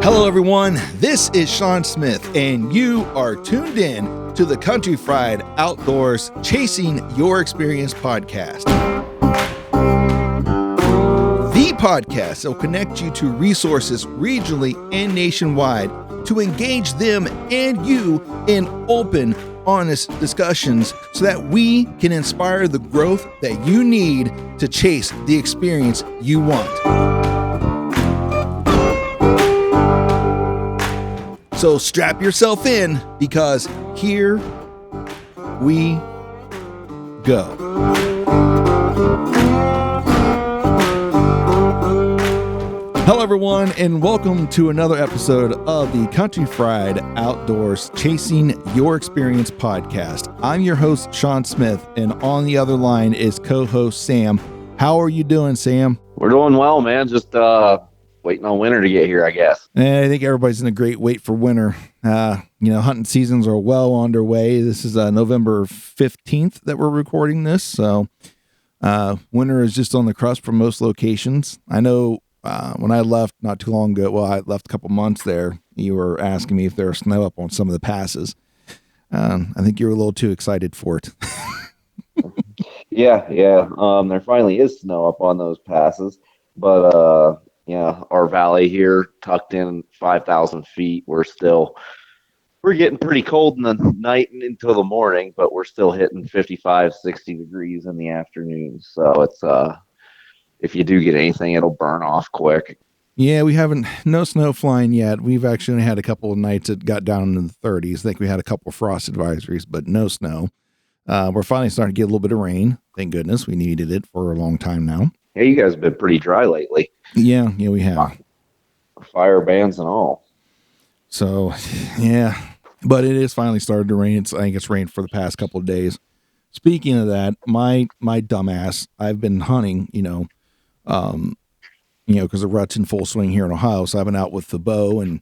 Hello, everyone. This is Sean Smith, and you are tuned in to the Country Fried Outdoors Chasing Your Experience podcast. The podcast that will connect you to resources regionally and nationwide to engage them and you in open, honest discussions so that we can inspire the growth that you need to chase the experience you want. So strap yourself in because here we go. Hello, everyone, and welcome to another episode of the Country Fried Outdoors Chasing Your Experience podcast. I'm your host, Sean Smith, and on the other line is co-host Sam. How are you doing, Sam? We're doing well, man. Just waiting on winter to get here, I guess. I think everybody's in a great wait for winter. Hunting seasons are well underway. This is November 15th that we're recording this, so winter is just on the cusp for most locations. I know when I left not too long ago, I left a couple months there, you were asking me if there was snow up on some of the passes. I think you were a little too excited for it. Yeah. There finally is snow up on those passes, but our valley here tucked in 5,000 feet. We're getting pretty cold in the night and into the morning, but we're still hitting 55, 60 degrees in the afternoon. So it's, if you do get anything, it'll burn off quick. Yeah, we haven't, no snow flying yet. We've actually had a couple of nights that got down into the 30s. I think we had a couple of frost advisories, but no snow. We're finally starting to get a little bit of rain. Thank goodness. We needed it for a long time now. Yeah, you guys have been pretty dry lately. Yeah, we have. Fire bans and all. So, yeah. But it is finally started to rain. I think it's rained for the past couple of days. Speaking of that, my dumbass, I've been hunting, because the rut's in full swing here in Ohio. So I've been out with the bow, and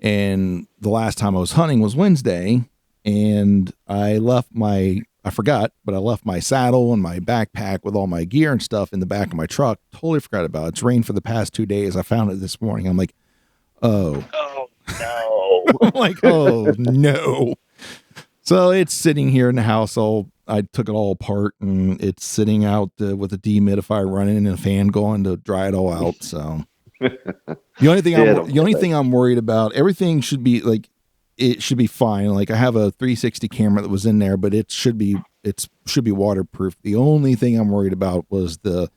the last time I was hunting was Wednesday, and I left my saddle and my backpack with all my gear and stuff in the back of my truck. Totally forgot about it. It's rained for the past 2 days. I found it this morning. I'm like, oh no. I'm like, oh no. So it's sitting here in the house. I took it all apart, and it's sitting out with a dehumidifier running and a fan going to dry it all out. So the only thing I'm worried about, everything should be like, it should be fine. Like I have a 360 camera that was in there, but it should be waterproof. The only thing I'm worried about was the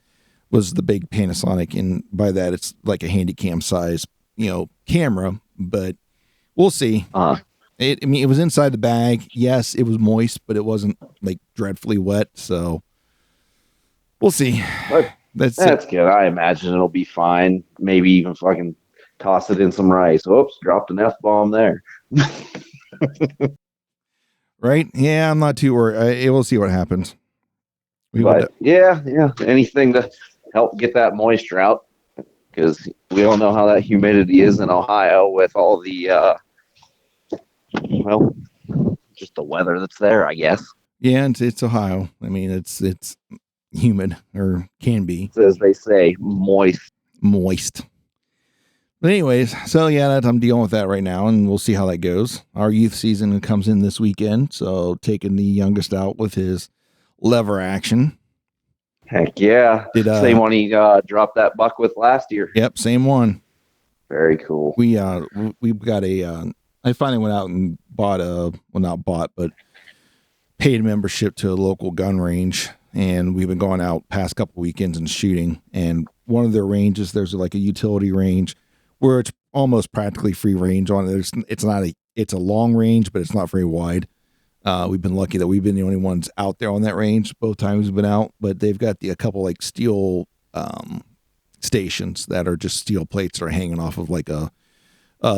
big Panasonic, and by that it's like a Handycam size, camera, but we'll see. It was inside the bag. Yes, it was moist, but it wasn't like dreadfully wet. So we'll see. That's good. I imagine it'll be fine. Maybe even fucking toss it in some rice. Oops, dropped an F-bomb there. Right? Yeah, I'm not too worried. We'll see what happens. Yeah. Anything to help get that moisture out, because we all know how that humidity is in Ohio with all the, just the weather that's there, I guess. Yeah, it's Ohio. I mean, it's humid, or can be. As they say, moist. But anyways, so yeah, I'm dealing with that right now, and we'll see how that goes. Our youth season comes in this weekend, so taking the youngest out with his lever action. Heck yeah. Same one he dropped that buck with last year. Yep, same one. Very cool. We got I finally went out and but paid membership to a local gun range, and we've been going out past couple weekends and shooting. And one of their ranges, there's like a utility range where it's almost practically free range on it. It's a long range, but it's not very wide. We've been lucky that we've been the only ones out there on that range both times we've been out, but they've got a couple like steel stations that are just steel plates that are hanging off of like a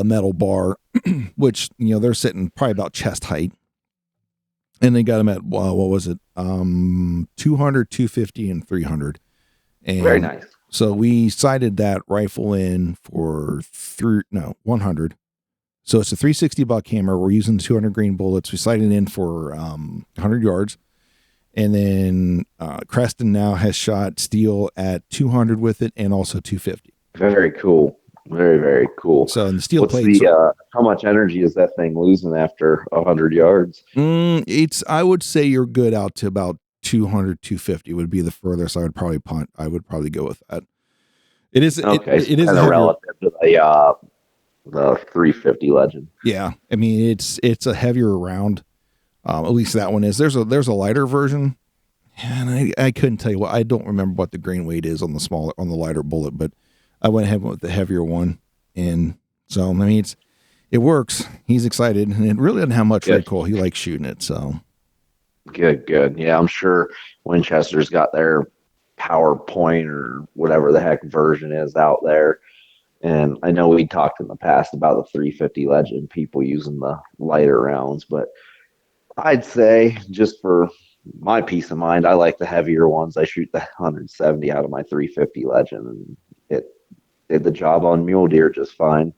metal bar, which, they're sitting probably about chest height. And they got them at, what was it? 200, 250, and 300. And very nice. So we sighted that rifle in for 100. So it's a 360 buck hammer. We're using 200 grain bullets. We sighted in for 100 yards. And then Creston now has shot steel at 200 with it, and also 250. Very cool. Very, very cool. So, and the steel What's plates, the how much energy is that thing losing after 100 yards? I would say you're good out to about 200, 250 would be the furthest I would probably punt. I would probably go with that. Okay, so It is a kind of heavier. relative to the 350 Legend. Yeah. I mean, it's a heavier round. At least that one is. There's a lighter version. And I couldn't tell you what, I don't remember what the grain weight is on the lighter bullet, but I went ahead with the heavier one. And so, I mean, it works. He's excited, and it really doesn't have much recoil. He likes shooting it. So Good. Yeah, I'm sure Winchester's got their PowerPoint or whatever the heck version is out there. And I know we talked in the past about the 350 Legend, people using the lighter rounds, but I'd say just for my peace of mind, I like the heavier ones. I shoot the 170 out of my 350 Legend, and it did the job on mule deer just fine.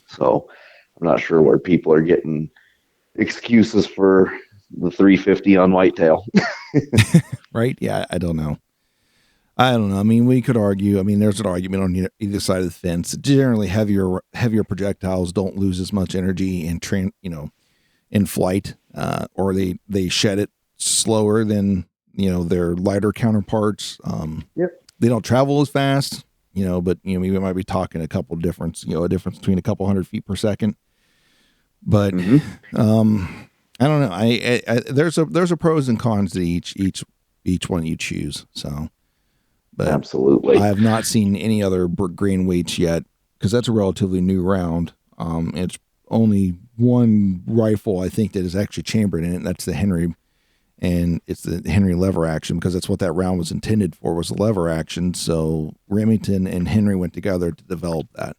So I'm not sure where people are getting excuses for the 350 on whitetail. right? Yeah, I don't know. I mean, we could argue. I mean, there's an argument on either side of the fence. Generally, heavier projectiles don't lose as much energy in flight, or they shed it slower than their lighter counterparts. Yep. They don't travel as fast, but we might be talking a difference between a couple 100 feet per second. But I don't know. I there's a pros and cons to each one you choose. So. But absolutely, I have not seen any other grain weights yet because that's a relatively new round. It's only one rifle I think that is actually chambered in it, and that's the Henry, and it's the Henry lever action because that's what that round was intended for, was the lever action. So Remington and Henry went together to develop that.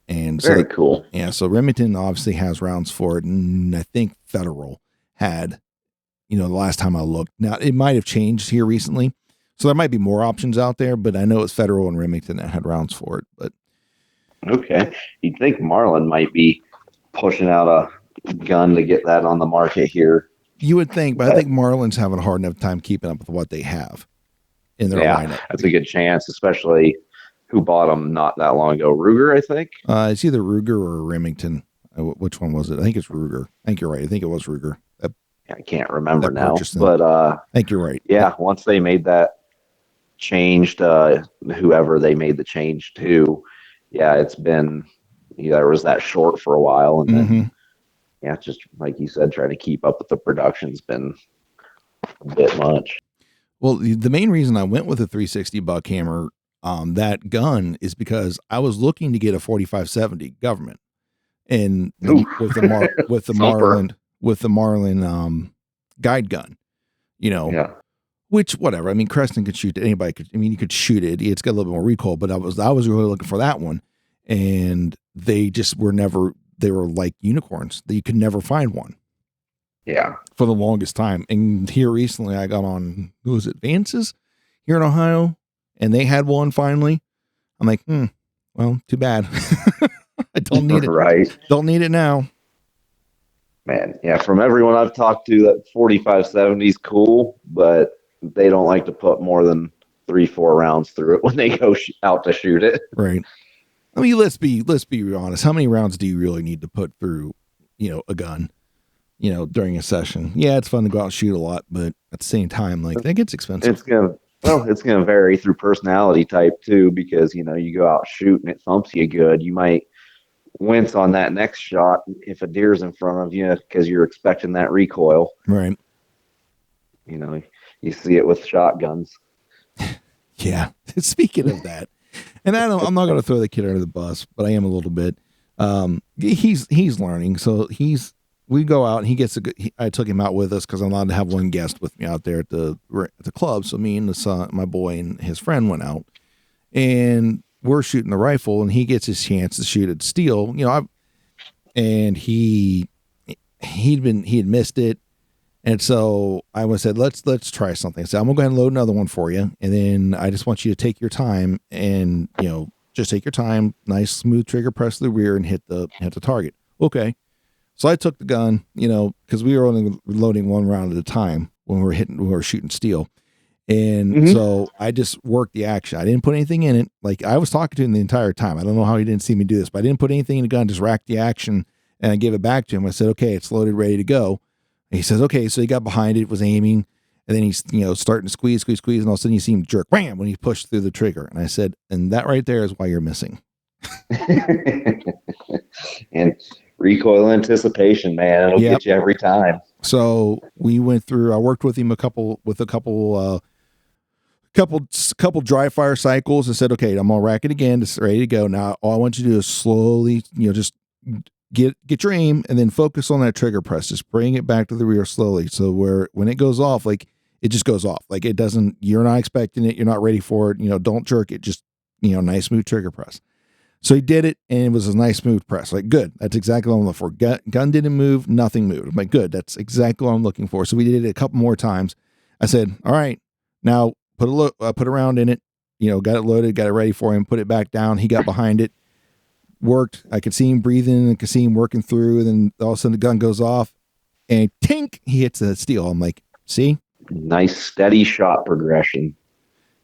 And very cool. Yeah, so Remington obviously has rounds for it, and I think Federal had, the last time I looked. Now it might have changed here recently. So there might be more options out there, but I know it's Federal and Remington that had rounds for it. But okay, you'd think Marlin might be pushing out a gun to get that on the market here. You would think, but I think Marlin's having a hard enough time keeping up with what they have in their lineup. That's a good chance, especially who bought them not that long ago. Ruger, I think. It's either Ruger or Remington. Which one was it? I think it's Ruger. I think you're right. I think it was Ruger. I can't remember now, but I think you're right. Yeah, once they made that changed, whoever they made the change to, it's been, there was that short for a while, and then just like you said, trying to keep up with the production's been a bit much. Well, the main reason I went with a 360 Buckhammer, that gun, is because I was looking to get a 4570 government, and with the Marlin guide gun, which, whatever. I mean, Creston could shoot it. Anybody could. I mean, you could shoot it. It's got a little bit more recoil, but I was really looking for that one, and they just were never. They were like unicorns. That you could never find one. Yeah. For the longest time, and here recently, I got on Vance's here in Ohio, and they had one finally. I'm like, well, too bad. I don't need it. Right. Don't need it now. Man, yeah. From everyone I've talked to, that 4570 is cool, but they don't like to put more than 3-4 rounds through it when they go out to shoot it. Right. I mean, let's be honest. How many rounds do you really need to put through, a gun, during a session? Yeah, it's fun to go out and shoot a lot, but at the same time, like, that gets expensive. It's gonna vary through personality type too, because you go out shoot and it thumps you good. You might wince on that next shot if a deer's in front of you because you're expecting that recoil. Right. You see it with shotguns. Yeah. Speaking of that, and I'm not going to throw the kid under the bus, but I am a little bit. He's learning. So we go out and he gets I took him out with us because I'm allowed to have one guest with me out there at the club. So me and my boy and his friend went out, and we're shooting the rifle, and he gets his chance to shoot at steel. And he had missed it. And so I said, let's try something. I said, I'm gonna go ahead and load another one for you. And then I just want you to take your time and, just take your time, nice smooth trigger press to the rear and hit the target. Okay. So I took the gun, because we were only loading one round at a time when we were shooting steel. And so I just worked the action. I didn't put anything in it. Like I was talking to him the entire time. I don't know how he didn't see me do this, but I didn't put anything in the gun, just racked the action, and I gave it back to him. I said, okay, it's loaded, ready to go. And he says, okay. So he got behind it, was aiming, and then he's, starting to squeeze, and all of a sudden you see him jerk, wham, when he pushed through the trigger. And I said, and that right there is why you're missing. And recoil anticipation, man, it'll get you every time. So we went through, I worked with him a couple dry fire cycles. I said, okay, I'm gonna rack it again. It's ready to go. Now all I want you to do is slowly, just get your aim and then focus on that trigger press. Just bring it back to the rear slowly. So when it goes off, like it just goes off. Like it doesn't, you're not expecting it. You're not ready for it. Don't jerk it. Just, nice smooth trigger press. So he did it, and it was a nice smooth press. Like, good. That's exactly what I'm looking for. Gun didn't move. Nothing moved. I'm like, good. That's exactly what I'm looking for. So we did it a couple more times. I said, all right, now put a round in it. Got it loaded, got it ready for him. Put it back down. He got behind it. Worked. I could see him breathing. I could see him working through. And then all of a sudden the gun goes off, and tink, he hits the steel. I'm like, see? Nice steady shot progression.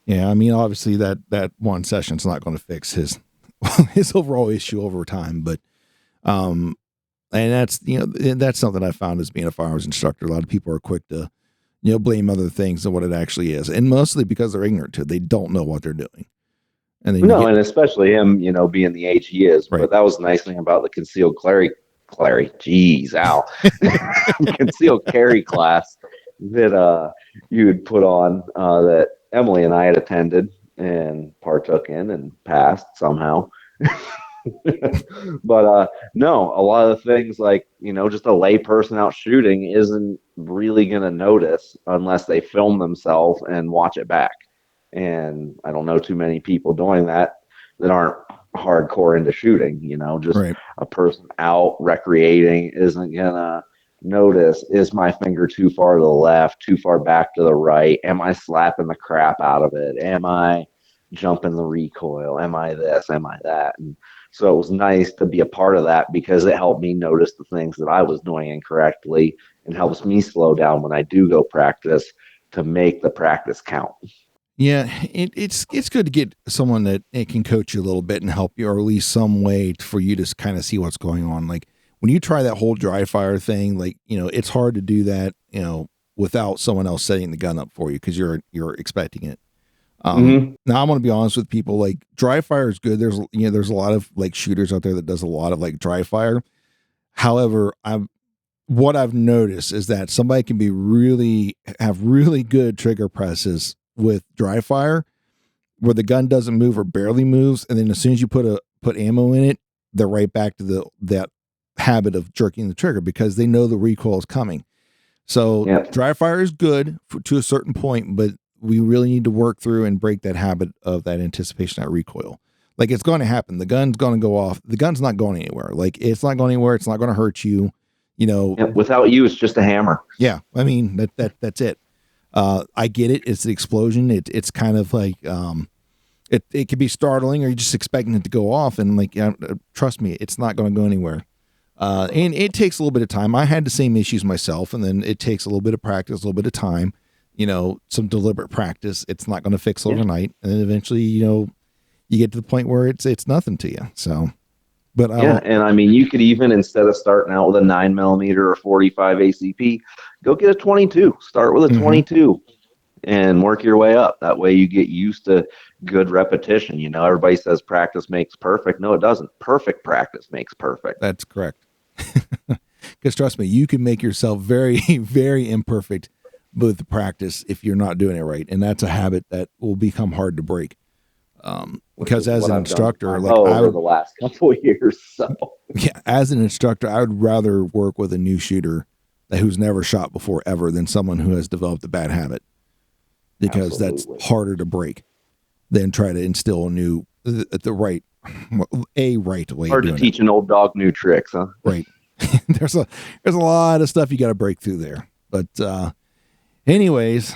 Yeah, I mean, obviously that one session's not going to fix his overall issue over time, but and that's that's something I found as being a firearms instructor. A lot of people are quick to blame other things than what it actually is, and mostly because they're ignorant to it. They don't know what they're doing. And then and especially him, being the age he is. Right. But that was the nice thing about the concealed carry. Geez, ow, concealed carry class that you had put on that Emily and I had attended and partook in and passed somehow. But no, a lot of the things like, just a lay person out shooting isn't really going to notice unless they film themselves and watch it back. And I don't know too many people doing that aren't hardcore into shooting, just right. A person out recreating isn't going to notice, is my finger too far to the left, too far back to the right? Am I slapping the crap out of it? Am I jumping the recoil? Am I this? Am I that? And so it was nice to be a part of that because it helped me notice the things that I was doing incorrectly and helps me slow down when I do go practice to make the practice count. Yeah, it's good to get someone that it can coach you a little bit and help you, or at least some way for you to kind of see what's going on. Like when you try that whole dry fire thing, like, it's hard to do that, without someone else setting the gun up for you because you're expecting it. Now I'm going to be honest with people, like dry fire is good. There's a lot of like shooters out there that does a lot of like dry fire. However, what I've noticed is that somebody can have really good trigger presses with dry fire where the gun doesn't move or barely moves. And then as soon as you put ammo in it, they're right back to that habit of jerking the trigger because they know the recoil is coming. So dry fire is good to a certain point, but we really need to work through and break that habit of that anticipation, that recoil. Like it's going to happen. The gun's going to go off. The gun's not going anywhere. Like it's not going anywhere. It's not going to hurt you. Without you, it's just a hammer. Yeah. I mean, that's it. I get it. It's the explosion. It's kind of like, it could be startling or you're just expecting it to go off. And like, trust me, it's not going to go anywhere. And it takes a little bit of time. I had the same issues myself. And then it takes a little bit of practice, a little bit of time, some deliberate practice. It's not going to fix overnight. And then eventually, you get to the point where it's nothing to you. So, but and I mean, you could even, instead of starting out with a 9mm or 45 ACP, go get a 22. Start with a 22 and work your way up. That way you get used to good repetition. Everybody says practice makes perfect. No, it doesn't. Perfect practice makes perfect. That's correct. Because trust me, you can make yourself very, very imperfect with the practice if you're not doing it right. And that's a habit that will become hard to break. Because as an instructor, over the last couple of years, as an instructor, I would rather work with a new shooter who's never shot before ever than someone who has developed a bad habit, because that's harder to break than try to instill the right way. Hard to teach an old dog new tricks, huh? Right. There's a lot of stuff you got to break through there. But anyways,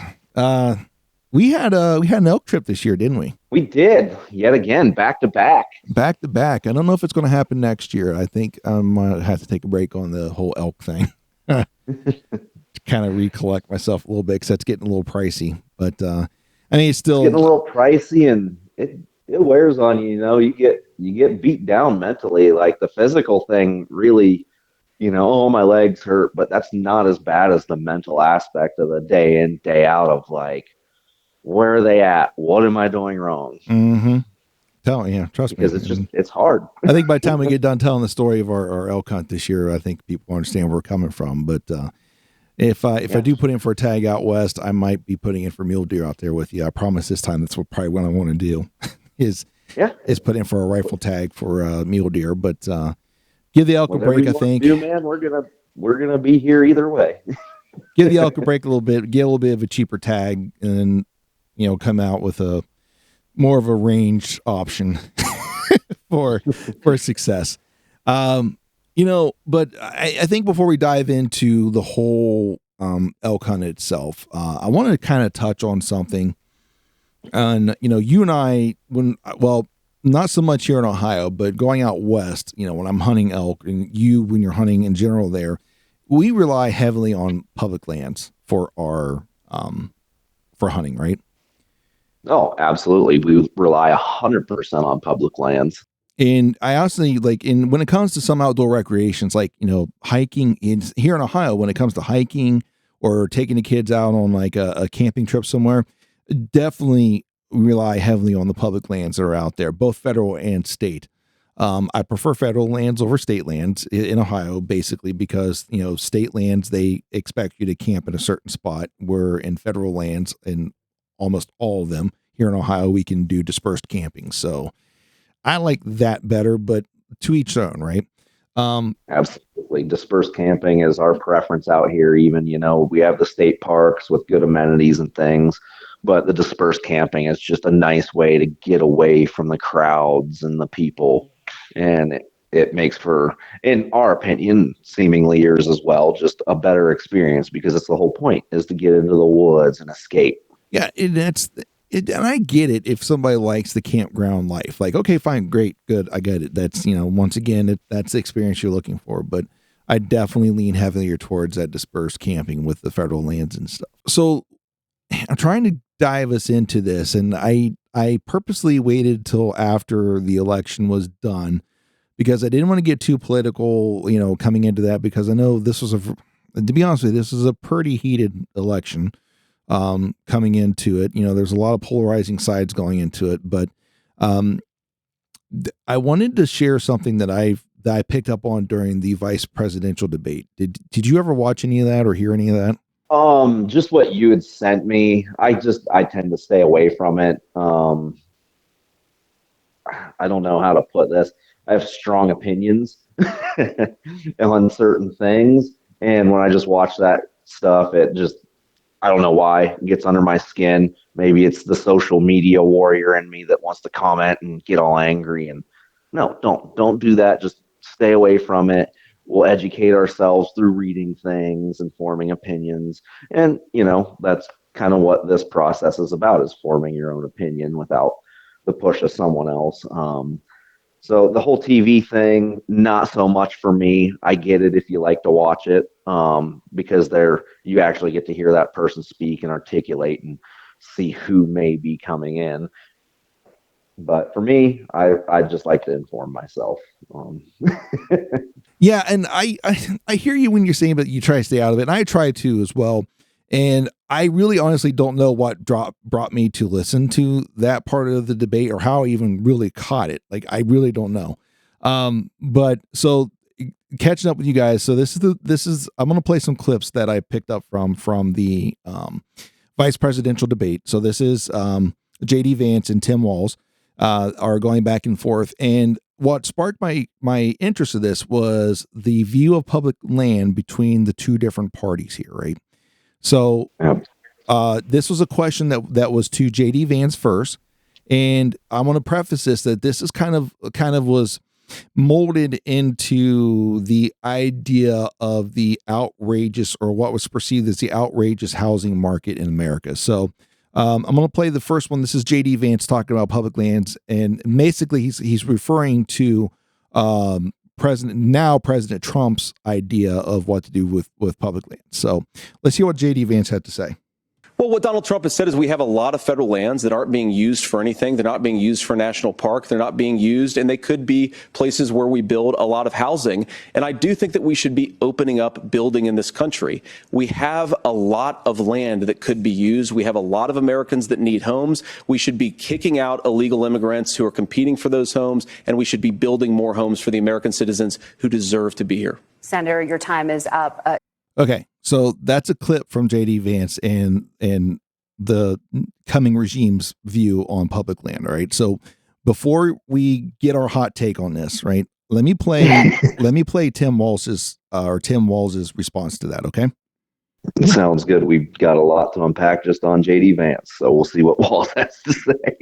we had an elk trip this year, didn't we? We did, yet again, back to back. Back to back. I don't know if it's going to happen next year. I think I might have to take a break on the whole elk thing. To kind of recollect myself a little bit because that's getting a little pricey. But I mean, it's It's still, getting a little pricey, and it wears on you. You know, you get beat down mentally. Like the physical thing, really, oh, my legs hurt, but that's not as bad as the mental aspect of the day in, day out of like, where are they at? What am I doing wrong? mm-hmm. Yeah, trust me. Because And it's hard. I think by the time we get done telling the story of our elk hunt this year, I think people understand where we're coming from. But if I Yeah. do put in for a tag out west, I might be putting in for mule deer out there with you. I promise this time that's probably what I want to do is Yeah. put in for a rifle tag for mule deer. But give the elk a Whatever break. I you want to think do, man, we're gonna be here either way. give the elk a break a little bit. Get a little bit of a cheaper tag, and come out with a more of a range option for success. But I think before we dive into the whole elk hunt itself, I want to kind of touch on something. And you and I, not so much here in Ohio, but going out west, when I'm hunting elk, and when you're hunting in general there, we rely heavily on public lands for our for hunting, right? Oh, absolutely. We rely 100% on public lands. And I honestly when it comes to some outdoor recreations, like, hiking here in Ohio, when it comes to hiking or taking the kids out on like a camping trip somewhere, definitely rely heavily on the public lands that are out there, both federal and state. I prefer federal lands over state lands in Ohio, basically because, state lands, they expect you to camp in a certain spot, where in federal lands, and almost all of them here in Ohio, we can do dispersed camping. So I like that better, but to each their own, right? Absolutely. Dispersed camping is our preference out here. Even, we have the state parks with good amenities and things, but the dispersed camping is just a nice way to get away from the crowds and the people. And it makes for, in our opinion, seemingly yours as well, just a better experience, because it's the whole point is to get into the woods and escape. Yeah, and I get it if somebody likes the campground life. Like, okay, fine, great, good, I get it. That's, once again, that's the experience you're looking for. But I definitely lean heavier towards that dispersed camping with the federal lands and stuff. So I'm trying to dive us into this, and I purposely waited till after the election was done because I didn't want to get too political, coming into that, because I know to be honest with you, this is a pretty heated election. Coming into it, there's a lot of polarizing sides going into it, but I wanted to share something that I picked up on during the vice presidential debate. Did you ever watch any of that or hear any of that? Just what you had sent me. I tend to stay away from it. I don't know how to put this. I have strong opinions on certain things, and when I just watch that stuff, I don't know why it gets under my skin. Maybe it's the social media warrior in me that wants to comment and get all angry. And no, don't do that. Just stay away from it. We'll educate ourselves through reading things and forming opinions. And that's kind of what this process is about: is forming your own opinion without the push of someone else. So the whole TV thing, not so much for me. I get it if you like to watch it, because you actually get to hear that person speak and articulate and see who may be coming in. But for me, I just like to inform myself. Yeah, and I hear you when you're saying that you try to stay out of it, and I try to as well. And I really honestly don't know what brought me to listen to that part of the debate, or how I even really caught it. Like, I really don't know. But so catching up with you guys. So this is I'm going to play some clips that I picked up from the vice presidential debate. So this is JD Vance and Tim Walz are going back and forth. And what sparked my interest in this was the view of public land between the two different parties here, right? So this was a question that was to JD Vance first, and I want to preface this that this is kind of was molded into the idea of the outrageous, or what was perceived as the outrageous housing market in America. So I'm going to play the first one. This is JD Vance talking about public lands, and basically he's referring to President Trump's idea of what to do with public land. So let's hear what JD Vance had to say. Well, what Donald Trump has said is we have a lot of federal lands that aren't being used for anything. They're not being used for national park. They're not being used, and they could be places where we build a lot of housing. And I do think that we should be opening up building in this country. We have a lot of land that could be used. We have a lot of Americans that need homes. We should be kicking out illegal immigrants who are competing for those homes, and we should be building more homes for the American citizens who deserve to be here. Senator, your time is up. Okay, so that's a clip from J.D. Vance and the coming regime's view on public land. All right, so before we get our hot take on this, right? Let me play Tim Walz's response to that. Okay. Sounds good. We've got a lot to unpack just on J.D. Vance, so we'll see what Walz has to say.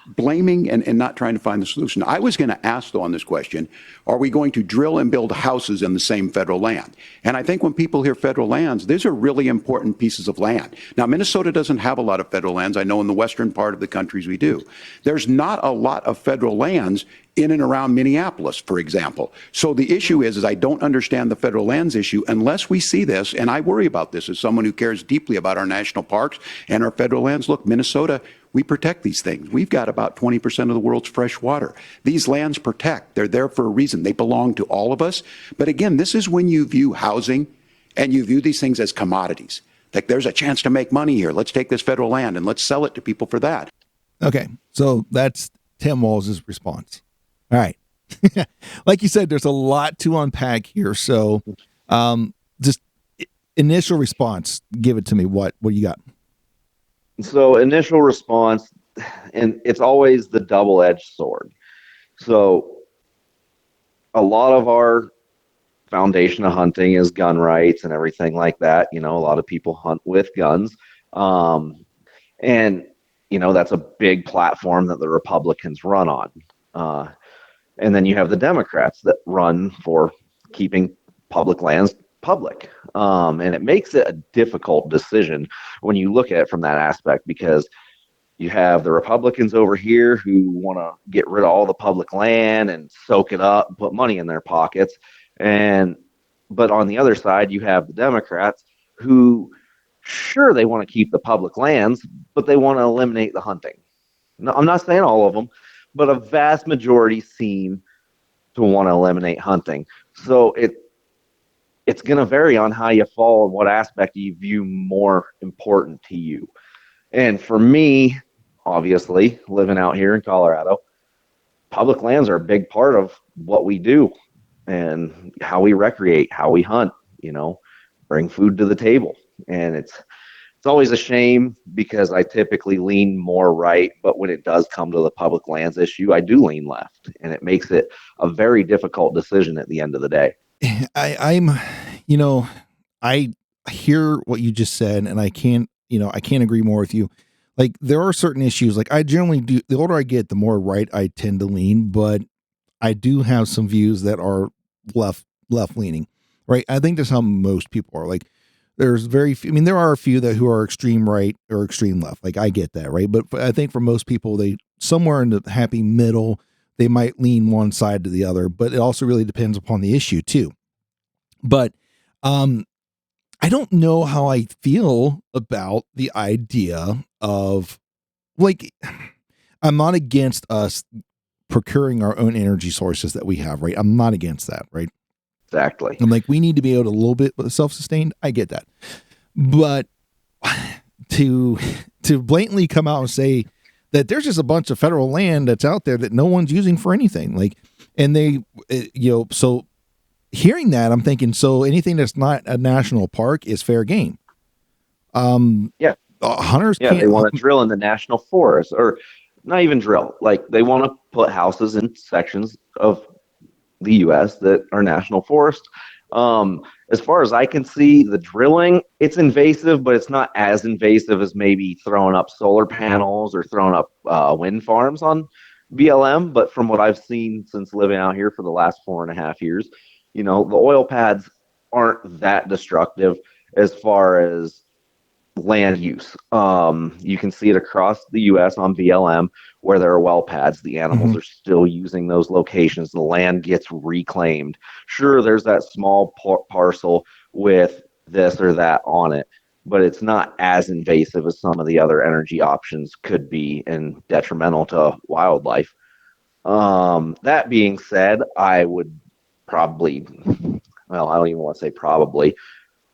Blaming and not trying to find the solution. I was going to ask, though, on this question, are we going to drill and build houses in the same federal land? And I think when people hear federal lands, these are really important pieces of land. Now, Minnesota doesn't have a lot of federal lands. I know in the western part of the countries we do. There's not a lot of federal lands in and around Minneapolis, for example. So the issue is I don't understand the federal lands issue unless we see this, and I worry about this as someone who cares deeply about our national parks and our federal lands. Look, Minnesota, we protect these things. We've got about 20% of the world's fresh water. These lands protect. They're there for a reason. They belong to all of us. But again, this is when you view housing and you view these things as commodities. Like there's a chance to make money here. Let's take this federal land and let's sell it to people for that. Okay, so that's Tim Walz's response. All right. Like you said, there's a lot to unpack here. So just initial response, give it to me. What do you got? So initial response, and it's always the double-edged sword. So a lot of our foundation of hunting is gun rights and everything like that. You know, a lot of people hunt with guns. And, you know, that's a big platform that the Republicans run on. And then you have the Democrats that run for keeping public lands public. And it makes it a difficult decision when you look at it from that aspect, because you have the Republicans over here who want to get rid of all the public land and soak it up and put money in their pockets. But on the other side, you have the Democrats who, sure, they want to keep the public lands, but they want to eliminate the hunting. No, I'm not saying all of them, but a vast majority seem to want to eliminate hunting. So it's going to vary on how you fall and what aspect you view more important to you. And for me, obviously, living out here in Colorado, public lands are a big part of what we do and how we recreate, how we hunt, you know, bring food to the table. And it's always a shame because I typically lean more right, but when it does come to the public lands issue, I do lean left, and it makes it a very difficult decision at the end of the day. I hear what you just said, and I can't agree more with you. Like, there are certain issues, like I generally do, the older I get, the more right I tend to lean, but I do have some views that are left leaning, right? I think that's how most people are. Like, there's very few, I mean, there are a few who are extreme right or extreme left. Like, I get that, right? But I think for most people, they somewhere in the happy middle, they might lean one side to the other, but it also really depends upon the issue too. But I don't know how I feel about the idea of, like, I'm not against us procuring our own energy sources that we have, right? I'm not against that, right? Exactly. I'm like, we need to be able to a little bit self-sustained. I get that. But to blatantly come out and say that there's just a bunch of federal land that's out there that no one's using for anything, like, and they, so hearing that, I'm thinking, so anything that's not a national park is fair game. Hunters can't. They want to drill in the national forest, or not even drill. Like, they want to put houses in sections of the U.S. that are national forest. As far as I can see, the drilling, it's invasive, but it's not as invasive as maybe throwing up solar panels or throwing up wind farms on BLM. But from what I've seen since living out here for the last 4.5 years, you know, the oil pads aren't that destructive as far as land use. You can see it across the U.S. on BLM where there are well pads. The animals are still using those locations. The land gets reclaimed. Sure, there's that small parcel with this or that on it, but it's not as invasive as some of the other energy options could be and detrimental to wildlife. That being said, I would probably, well, I don't even want to say probably,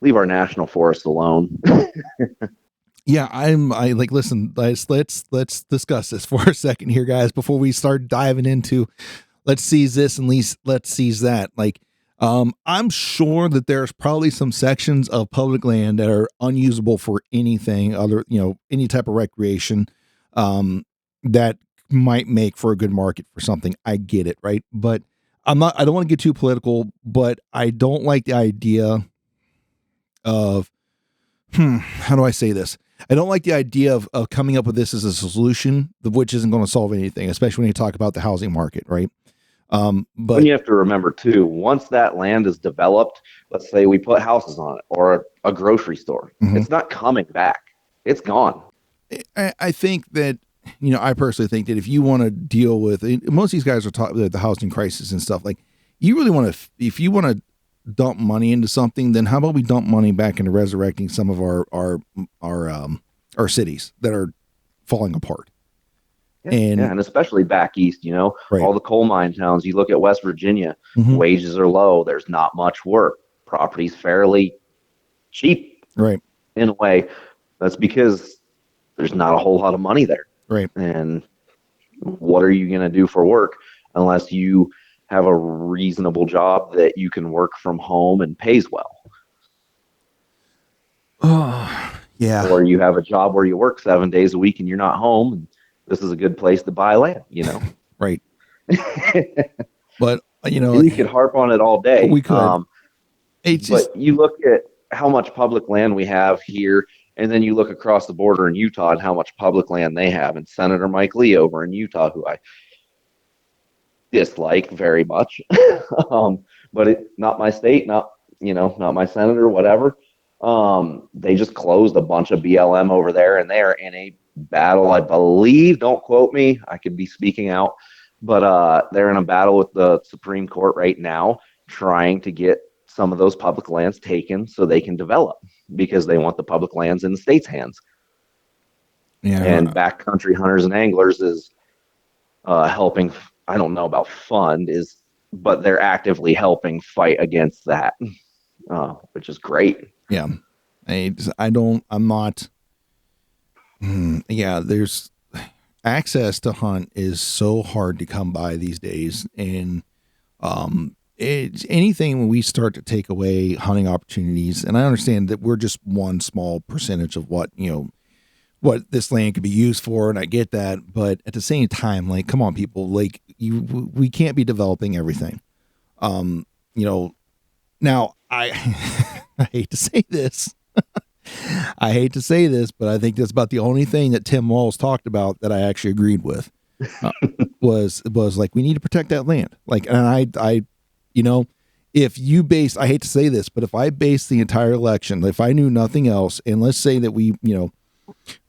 leave our national forests alone. Yeah, I like, listen, let's discuss this for a second here, guys, before we start diving into let's seize this and let's seize that. Like, I'm sure that there's probably some sections of public land that are unusable for anything other, any type of recreation, that might make for a good market for something. I get it, right? But I don't want to get too political, but I don't like the idea of, how do I say this? I don't like the idea of coming up with this as a solution, which isn't going to solve anything, especially when you talk about the housing market, right? But when you have to remember too, once that land is developed, let's say we put houses on it or a grocery store, it's not coming back. It's gone. I think that, I personally think that if you want to deal with, most of these guys are talking the housing crisis and stuff, like, you really want to, if you want to dump money into something, then how about we dump money back into resurrecting some of our cities that are falling apart. And especially back east, right. all the coal mine towns. You look at West Virginia, wages are low. There's not much work. Property's fairly cheap, right? In a way, that's because there's not a whole lot of money there, right? And what are you going to do for work unless you have a reasonable job that you can work from home and pays well? Oh, yeah. Or you have a job where you work 7 days a week and you're not home. And this is a good place to buy land, Right. But, and you could harp on it all day. We could. But you look at how much public land we have here, and then you look across the border in Utah and how much public land they have. And Senator Mike Lee over in Utah, who I dislike very much, but not my state, not my senator, whatever. They just closed a bunch of BLM over there, and they are in a battle, I believe. Don't quote me. I could be speaking out, but they're in a battle with the Supreme Court right now, trying to get some of those public lands taken so they can develop, because they want the public lands in the state's hands. Yeah. And Backcountry Hunters and Anglers is helping. I don't know about but they're actively helping fight against that, which is great. Yeah. There's access to hunt is so hard to come by these days. And, it's anything when we start to take away hunting opportunities. And I understand that we're just one small percentage of what this land could be used for. And I get that, but at the same time, like, come on, people, like, we can't be developing everything. Now I hate to say this. I hate to say this, but I think that's about the only thing that Tim Walz talked about that I actually agreed with, was like, we need to protect that land. Like, and I if you base, I hate to say this, but if I base the entire election, if I knew nothing else, and let's say that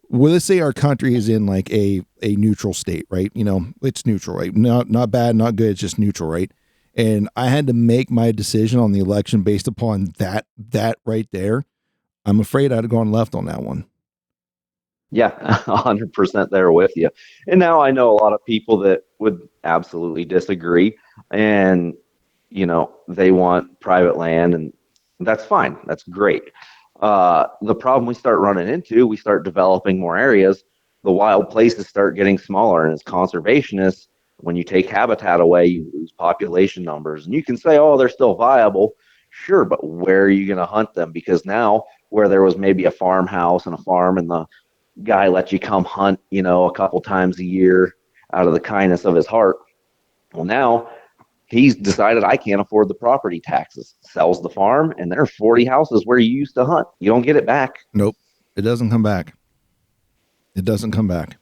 let's say our country is in like a neutral state, right? It's neutral, right? Not bad, not good. It's just neutral, right? And I had to make my decision on the election based upon that right there. I'm afraid I'd have gone left on that one. Yeah, 100% there with you. And now I know a lot of people that would absolutely disagree, and they want private land, and that's fine. That's great. The problem we start running into, we start developing more areas, the wild places start getting smaller, and as conservationists, when you take habitat away, you lose population numbers. And you can say, oh, they're still viable. Sure, but where are you going to hunt them? Because now, where there was maybe a farmhouse and a farm, and the guy lets you come hunt, a couple times a year out of the kindness of his heart. Well, now he's decided, I can't afford the property taxes, sells the farm, and there are 40 houses where you used to hunt. You don't get it back. Nope. It doesn't come back. It doesn't come back.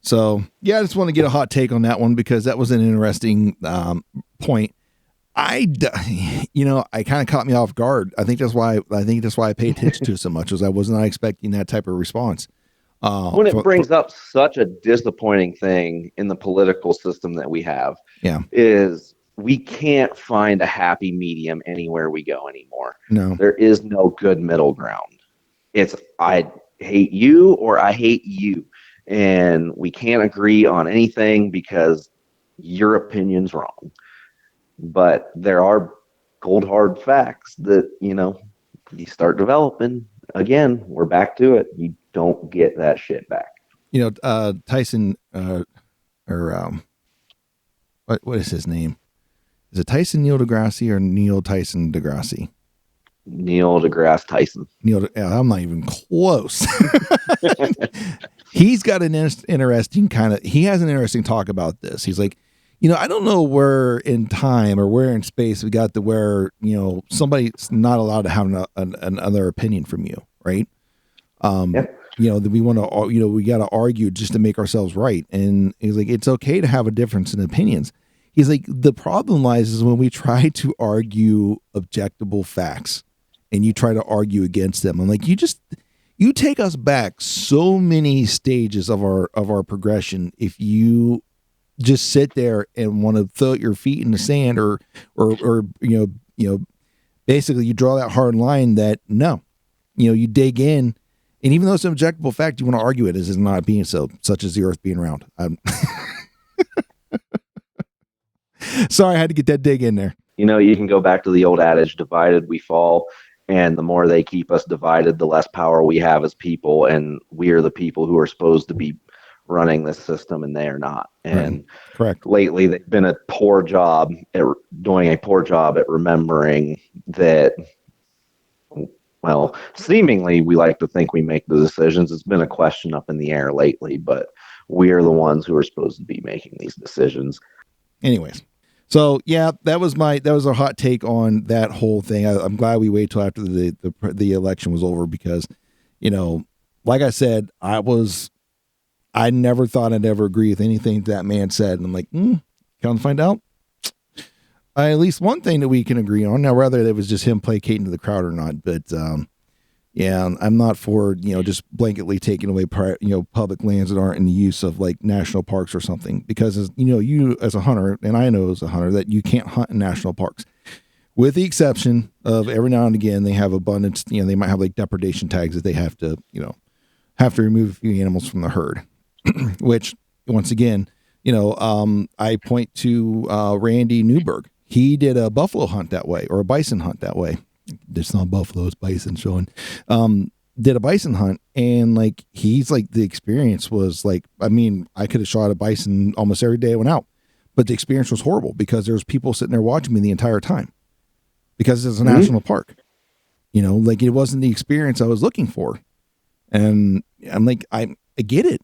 So, yeah, I just want to get a hot take on that one, because that was an interesting point. I kind of caught me off guard. I think that's why I pay attention to it so much, as I was not expecting that type of response. When it brings up such a disappointing thing in the political system that we have, is we can't find a happy medium anywhere we go anymore. No, there is no good middle ground. It's I hate you or I hate you. And we can't agree on anything because your opinion's wrong. But there are cold hard facts that, you start developing. Again, we're back to it. You don't get that shit back. Tyson, what is his name? Is it Tyson Neil deGrasse or Neil Tyson deGrasse? Neil deGrasse Tyson. I'm not even close. He's got an interesting he has an interesting talk about this. He's like, I don't know where in time or where in space we got to where, somebody's not allowed to have another opinion from you. Right. That we want to, we got to argue just to make ourselves right. And he's like, it's okay to have a difference in opinions. He's like, the problem lies is when we try to argue objectable facts and you try to argue against them. I'm like, you take us back so many stages of our progression. If you just sit there and want to throw your feet in the sand or basically you draw that hard line that no, you dig in. And even though it's an objectable fact, you want to argue it as not being so, such as the earth being round. Sorry, I had to get that dig in there. You can go back to the old adage, divided we fall. And the more they keep us divided, the less power we have as people. And we are the people who are supposed to be running this system, and they are not. And correct. Lately, they've been doing a poor job at remembering that. Well, seemingly we like to think we make the decisions. It's been a question up in the air lately, but we are the ones who are supposed to be making these decisions. Anyways, so yeah, that was a hot take on that whole thing. I'm glad we waited till after the election was over because, like I said, I never thought I'd ever agree with anything that man said. And I'm like, come to find out, at least one thing that we can agree on. Now, whether it was just him placating to the crowd or not, but yeah, I'm not for just blanketly taking away public lands that aren't in the use of like national parks or something. Because as you as a hunter, and I know as a hunter that you can't hunt in national parks, with the exception of every now and again they have abundance. They might have like depredation tags that they have to remove a few animals from the herd. Which once again, I point to Randy Newberg. He did a buffalo hunt that way, or a bison hunt that way. It's not buffalo, it's bison showing. Did a bison hunt, and like he's like the experience was like, I could have shot a bison almost every day I went out, but the experience was horrible because there was people sitting there watching me the entire time because it's a national park. Like it wasn't the experience I was looking for, and I'm like, I get it.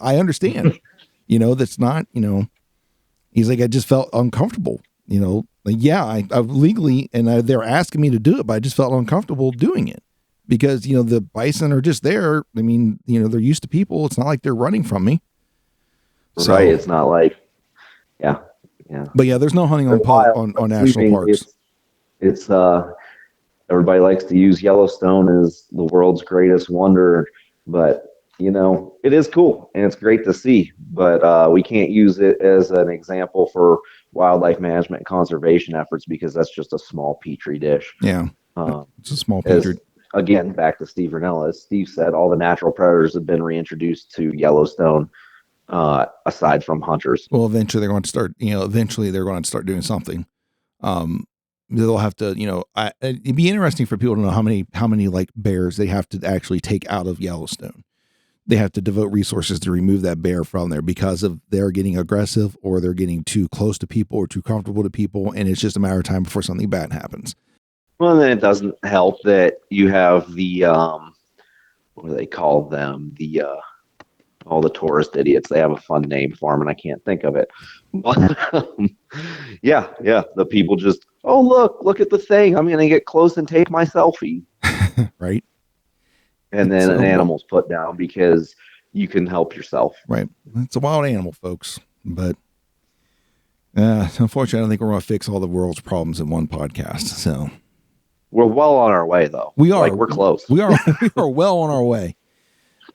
I understand. That's not. He's like, I just felt uncomfortable. Like, yeah, I legally, and they're asking me to do it, but I just felt uncomfortable doing it because, the bison are just there. They're used to people. It's not like they're running from me. So, right. It's not like, yeah. But yeah, there's no hunting on national parks. It's everybody likes to use Yellowstone as the world's greatest wonder, but it is cool and it's great to see, but we can't use it as an example for wildlife management and conservation efforts because that's just a small petri dish. Yeah, it's a small petri. Again, back to Steve Rinella, as Steve said, all the natural predators have been reintroduced to Yellowstone, aside from hunters. Well, eventually they're going to start. Eventually they're going to start doing something. They'll have to. It'd be interesting for people to know how many like bears they have to actually take out of Yellowstone. They have to devote resources to remove that bear from there because of they're getting aggressive or they're getting too close to people or too comfortable to people. And it's just a matter of time before something bad happens. Well, then it doesn't help that you have the, what do they call them? All the tourist idiots. They have a fun name for them and I can't think of it. But yeah. The people just, oh, look at the thing. I'm going to get close and take my selfie. Right. And then an animal's put down because you can help yourself. Right. It's a wild animal, folks. But unfortunately, I don't think we're going to fix all the world's problems in one podcast. So we're well on our way, though. We are. Like, we're close. We are well on our way.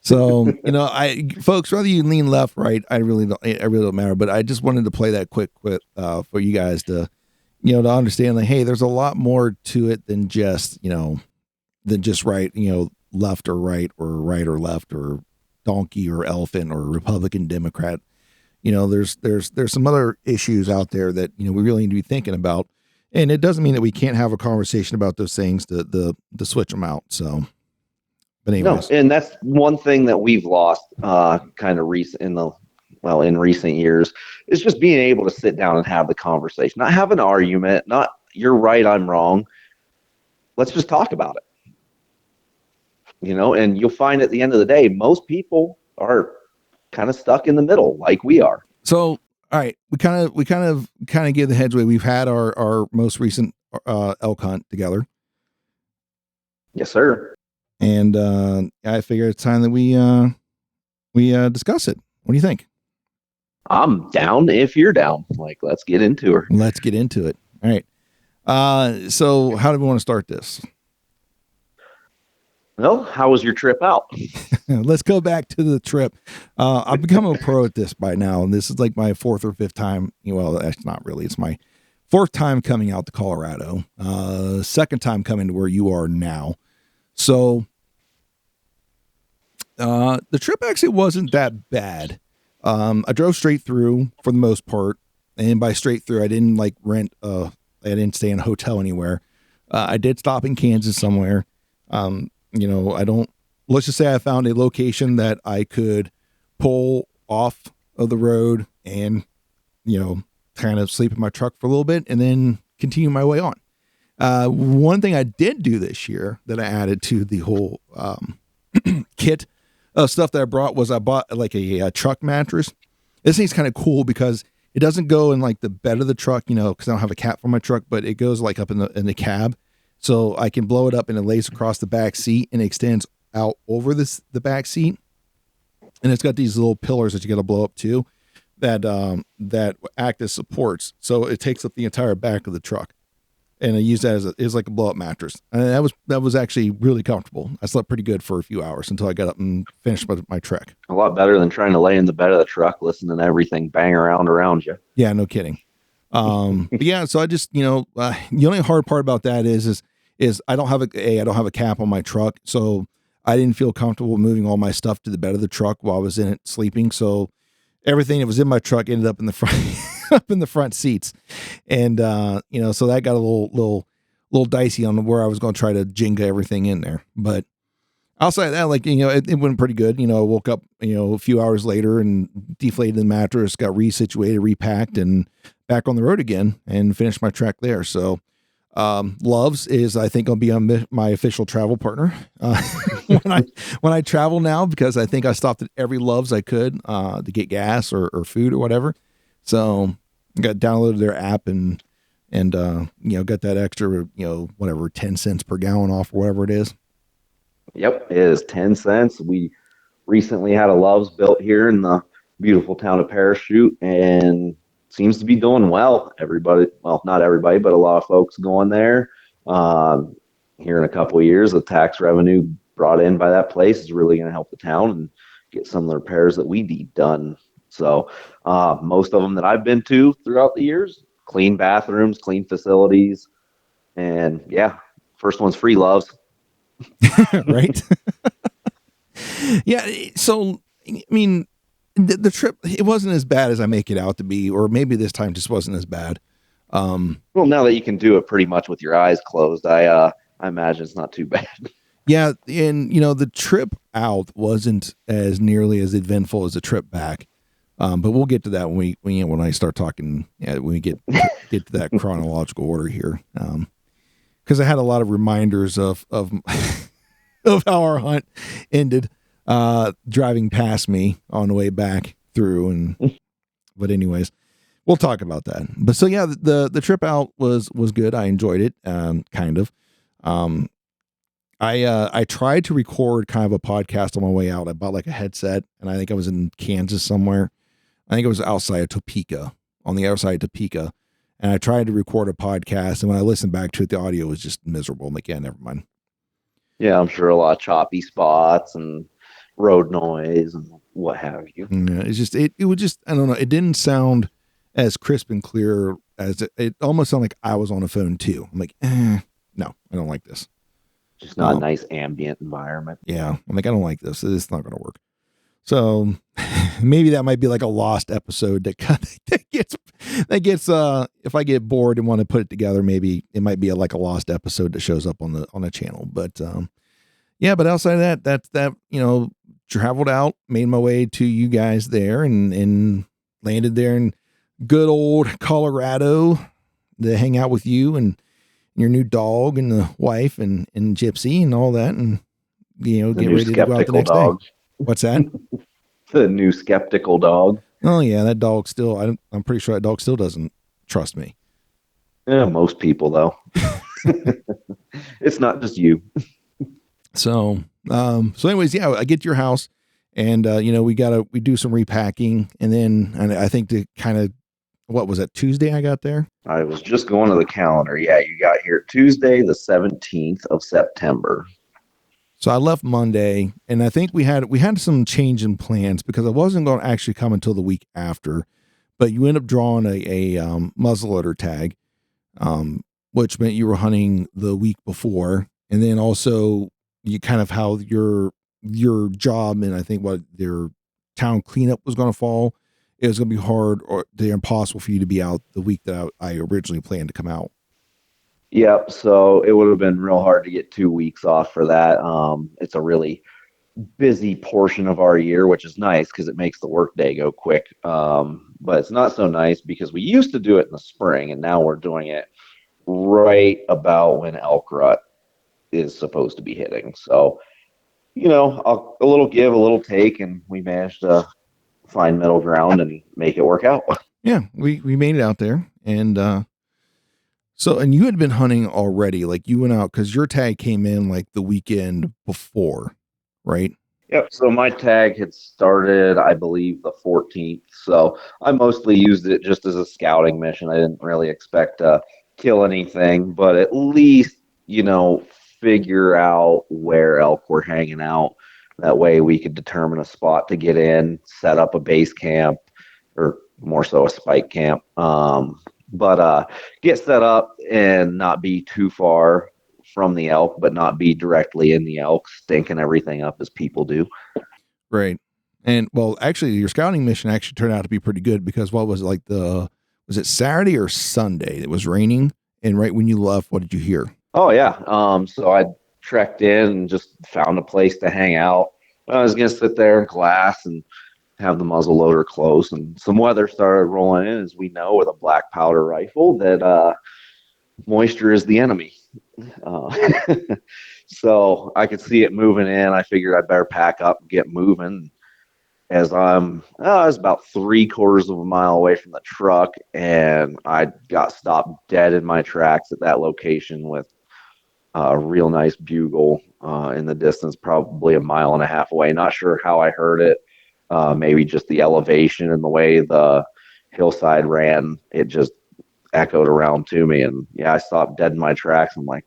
So, folks, whether you lean left, right, I really don't matter. But I just wanted to play that quick for you guys to understand, like, hey, there's a lot more to it than just, right, left or right or left or donkey or elephant or Republican, Democrat. There's some other issues out there that, we really need to be thinking about. And it doesn't mean that we can't have a conversation about those things to switch them out. So, but anyways. No, and that's one thing that we've lost kind of in recent years is just being able to sit down and have the conversation, not have an argument, not you're right, I'm wrong. Let's just talk about it. And you'll find at the end of the day, most people are kind of stuck in the middle like we are. So, all right, we kind of give the heads away. We've had our most recent elk hunt together. Yes, sir. And I figure it's time that we discuss it. What do you think? I'm down if you're down. Let's get into her. Let's get into it. All right. So how do we want to start this? Well, how was your trip out? Let's go back to the trip. I've become a pro at this by now, and this is like my fourth or fifth time. Well, that's not really. It's my fourth time coming out to Colorado. Second time coming to where you are now. So the trip actually wasn't that bad. I drove straight through for the most part, and by straight through, I didn't rent. I didn't stay in a hotel anywhere. I did stop in Kansas somewhere. Let's just say I found a location that I could pull off of the road and, kind of sleep in my truck for a little bit and then continue my way on. One thing I did do this year that I added to the whole kit of stuff that I brought was I bought a truck mattress. This thing's kind of cool because it doesn't go in the bed of the truck, because I don't have a cap for my truck, but it goes up in the cab. So I can blow it up and it lays across the back seat and it extends out over the back seat. And it's got these little pillars that you got to blow up too that act as supports. So it takes up the entire back of the truck. And I use that as like a blow up mattress. And that was actually really comfortable. I slept pretty good for a few hours until I got up and finished my trek. A lot better than trying to lay in the bed of the truck, listening to everything bang around you. Yeah, no kidding. But yeah, so I just, the only hard part about that is I don't have a cap on my truck. So I didn't feel comfortable moving all my stuff to the bed of the truck while I was in it sleeping. So everything that was in my truck ended up in the front, up in the front seats. And, so that got a little dicey on where I was going to try to Jenga everything in there. But outside of that, it went pretty good. I woke up, a few hours later and deflated the mattress, got resituated, repacked, and back on the road again and finished my trek there. So, Loves is, I think, I'll be on my official travel partner when I travel now, because I think I stopped at every Loves I could to get gas or food or whatever. So I downloaded their app and got that extra, whatever, 10 cents per gallon off or whatever it is. Yep, it is 10 cents. We recently had a Loves built here in the beautiful town of Parachute, and seems to be doing well. Everybody, well, not everybody, but a lot of folks going there. Here in a couple of years, the tax revenue brought in by that place is really going to help the town and get some of the repairs that we need done. So most of them that I've been to throughout the years, clean bathrooms, clean facilities, and yeah, first one's free, Loves. Right? Yeah. So, I mean, the trip, it wasn't as bad as I make it out to be, or maybe this time just wasn't as bad. Well, now that you can do it pretty much with your eyes closed, I imagine it's not too bad. Yeah. And, the trip out wasn't as nearly as eventful as the trip back. But we'll get to that when I start talking, when we get to that chronological order here. Cause I had a lot of reminders of of how our hunt ended, driving past me on the way back through. But anyways, we'll talk about that. But so, yeah, the trip out was good. I enjoyed it. Kind of. I tried to record kind of a podcast on my way out. I bought a headset, and I think I was in Kansas somewhere. I think it was outside of Topeka, on the other side of Topeka. And I tried to record a podcast, and when I listened back to it, the audio was just miserable. I'm like, yeah, never mind. Yeah, I'm sure a lot of choppy spots and road noise and what have you. Yeah, it's just, it would just, I don't know. It didn't sound as crisp and clear as it almost sounded like I was on a phone too. I'm like, no, I don't like this. Just not a nice ambient environment. Yeah. I'm like, I don't like this. It's not going to work. So maybe that might be like a lost episode that gets, if I get bored and want to put it together, maybe it might be like a lost episode that shows up on the channel. But, yeah, but outside of that, traveled out, made my way to you guys there and landed there in good old Colorado to hang out with you and your new dog and the wife and Gypsy and all that. And, get ready to go out the next day. What's that? The new skeptical dog. Oh yeah, that dog still. I'm pretty sure that dog still doesn't trust me. Yeah, most people though. It's not just you. So anyways, yeah, I get to your house, and we do some repacking, and I think to kind of, what was it, Tuesday I got there? I was just going to the calendar. Yeah, you got here Tuesday, the 17th of September. So I left Monday, and I think we had some change in plans because I wasn't going to actually come until the week after, but you end up drawing a muzzleloader tag, which meant you were hunting the week before, and then also you kind of how your job and I think what their town cleanup was going to fall. It was going to be hard or impossible for you to be out the week that I originally planned to come out. Yep. So it would have been real hard to get 2 weeks off for that. It's a really busy portion of our year, which is nice because it makes the workday go quick. But it's not so nice because we used to do it in the spring and now we're doing it right about when elk rut is supposed to be hitting. So, a little give, a little take, and we managed to find middle ground and make it work out. Yeah, we made it out there. And so you had been hunting already, like you went out because your tag came in like the weekend before, right? Yep. So my tag had started, I believe, the 14th. So I mostly used it just as a scouting mission. I didn't really expect to kill anything, but at least, figure out where elk were hanging out. That way we could determine a spot to get in, set up a base camp, or more so a spike camp. But get set up and not be too far from the elk, but not be directly in the elk, stinking everything up as people do. Right. And well, actually your scouting mission actually turned out to be pretty good because what was it, like was it Saturday or Sunday? It was raining. And right when you left, what did you hear? Oh yeah. So I trekked in and just found a place to hang out. I was going to sit there in glass and have the muzzle loader close, and some weather started rolling in, as we know with a black powder rifle that moisture is the enemy. So I could see it moving in. I figured I'd better pack up and get moving. As I was about 3/4 of a mile away from the truck, and I got stopped dead in my tracks at that location with a real nice bugle in the distance, probably 1.5 miles away. Not sure how I heard it. Maybe just the elevation and the way the hillside ran, it just echoed around to me. And yeah, I stopped dead in my tracks. I'm like,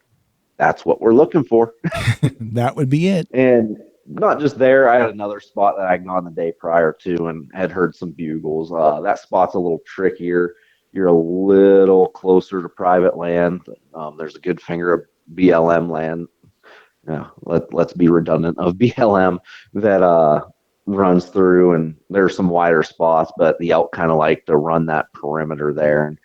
that's what we're looking for. That would be it. And not just there, I had another spot that I'd gone the day prior to and had heard some bugles. That spot's a little trickier. You're a little closer to private land. There's a good finger of BLM land. Let's be redundant of BLM that runs through, and there's some wider spots, but the elk kind of like to run that perimeter there. And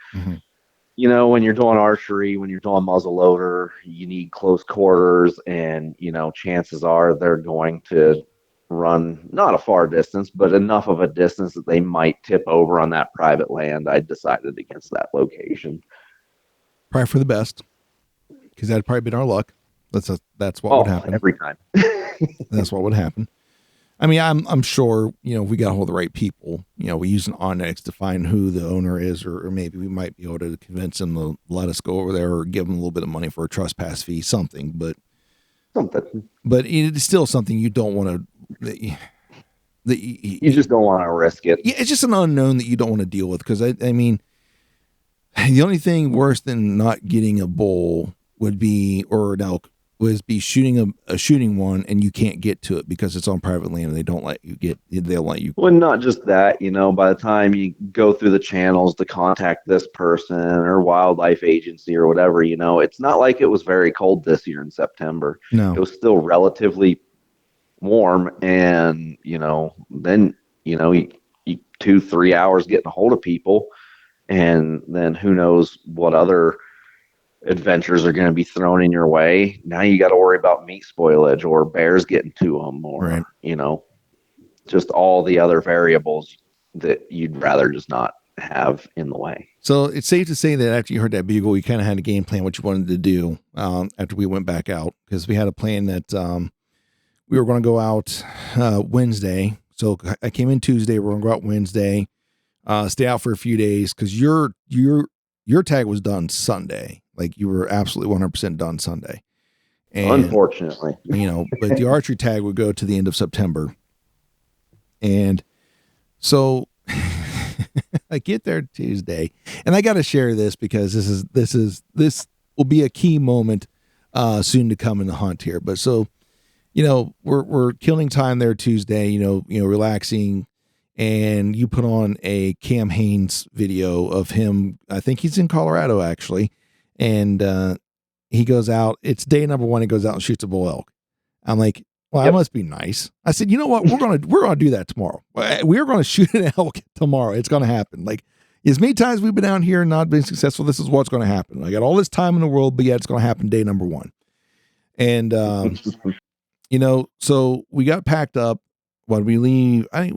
when you're doing archery, when you're doing muzzleloader, you need close quarters, and chances are they're going to run not a far distance, but enough of a distance that they might tip over on that private land. I decided against that location. Probably for the best, because that'd probably been our luck. That's what would happen every time. That's what would happen. I mean, I'm sure, if we got a hold of the right people, we use an Onyx to find who the owner is, or maybe we might be able to convince them to let us go over there or give them a little bit of money for a trespass fee, something, but it's still something you don't want to, you just don't want to risk it. Yeah. It's just an unknown that you don't want to deal with. Cause I mean, the only thing worse than not getting a bull or an elk was be shooting a shooting one, and you can't get to it because it's on private land, and they don't let you get. They'll let you. Well, not just that, by the time you go through the channels to contact this person or wildlife agency or whatever, it's not like it was very cold this year in September. No. It was still relatively warm, and then you 2-3 hours getting a hold of people, and then who knows what other adventures are going to be thrown in your way. Now you got to worry about meat spoilage or bears getting to them, or right. just all the other variables that you'd rather just not have in the way. So it's safe to say that after you heard that bugle, you kind of had a game plan what you wanted to do after we went back out, because we had a plan that we were going to go out Wednesday. So I came in Tuesday. We're going to go out Wednesday, stay out for a few days, because your tag was done Sunday. Like, you were absolutely 100% done Sunday. And, unfortunately, but the archery tag would go to the end of September. And so I get there Tuesday, and I got to share this because this will be a key moment soon to come in the hunt here. But so, we're killing time there Tuesday, relaxing, and you put on a Cam Haines video of him. I think he's in Colorado actually. And he goes out. It's day number 1. He goes out and shoots a bull elk. I'm like, well, that must be nice. I said, you know what? We're gonna do that tomorrow. We're gonna shoot an elk tomorrow. It's gonna happen. Like, as many times we've been out here and not been successful, this is what's gonna happen. I got all this time in the world, but yeah, it's gonna happen day number 1. And so we got packed up. When we leave, I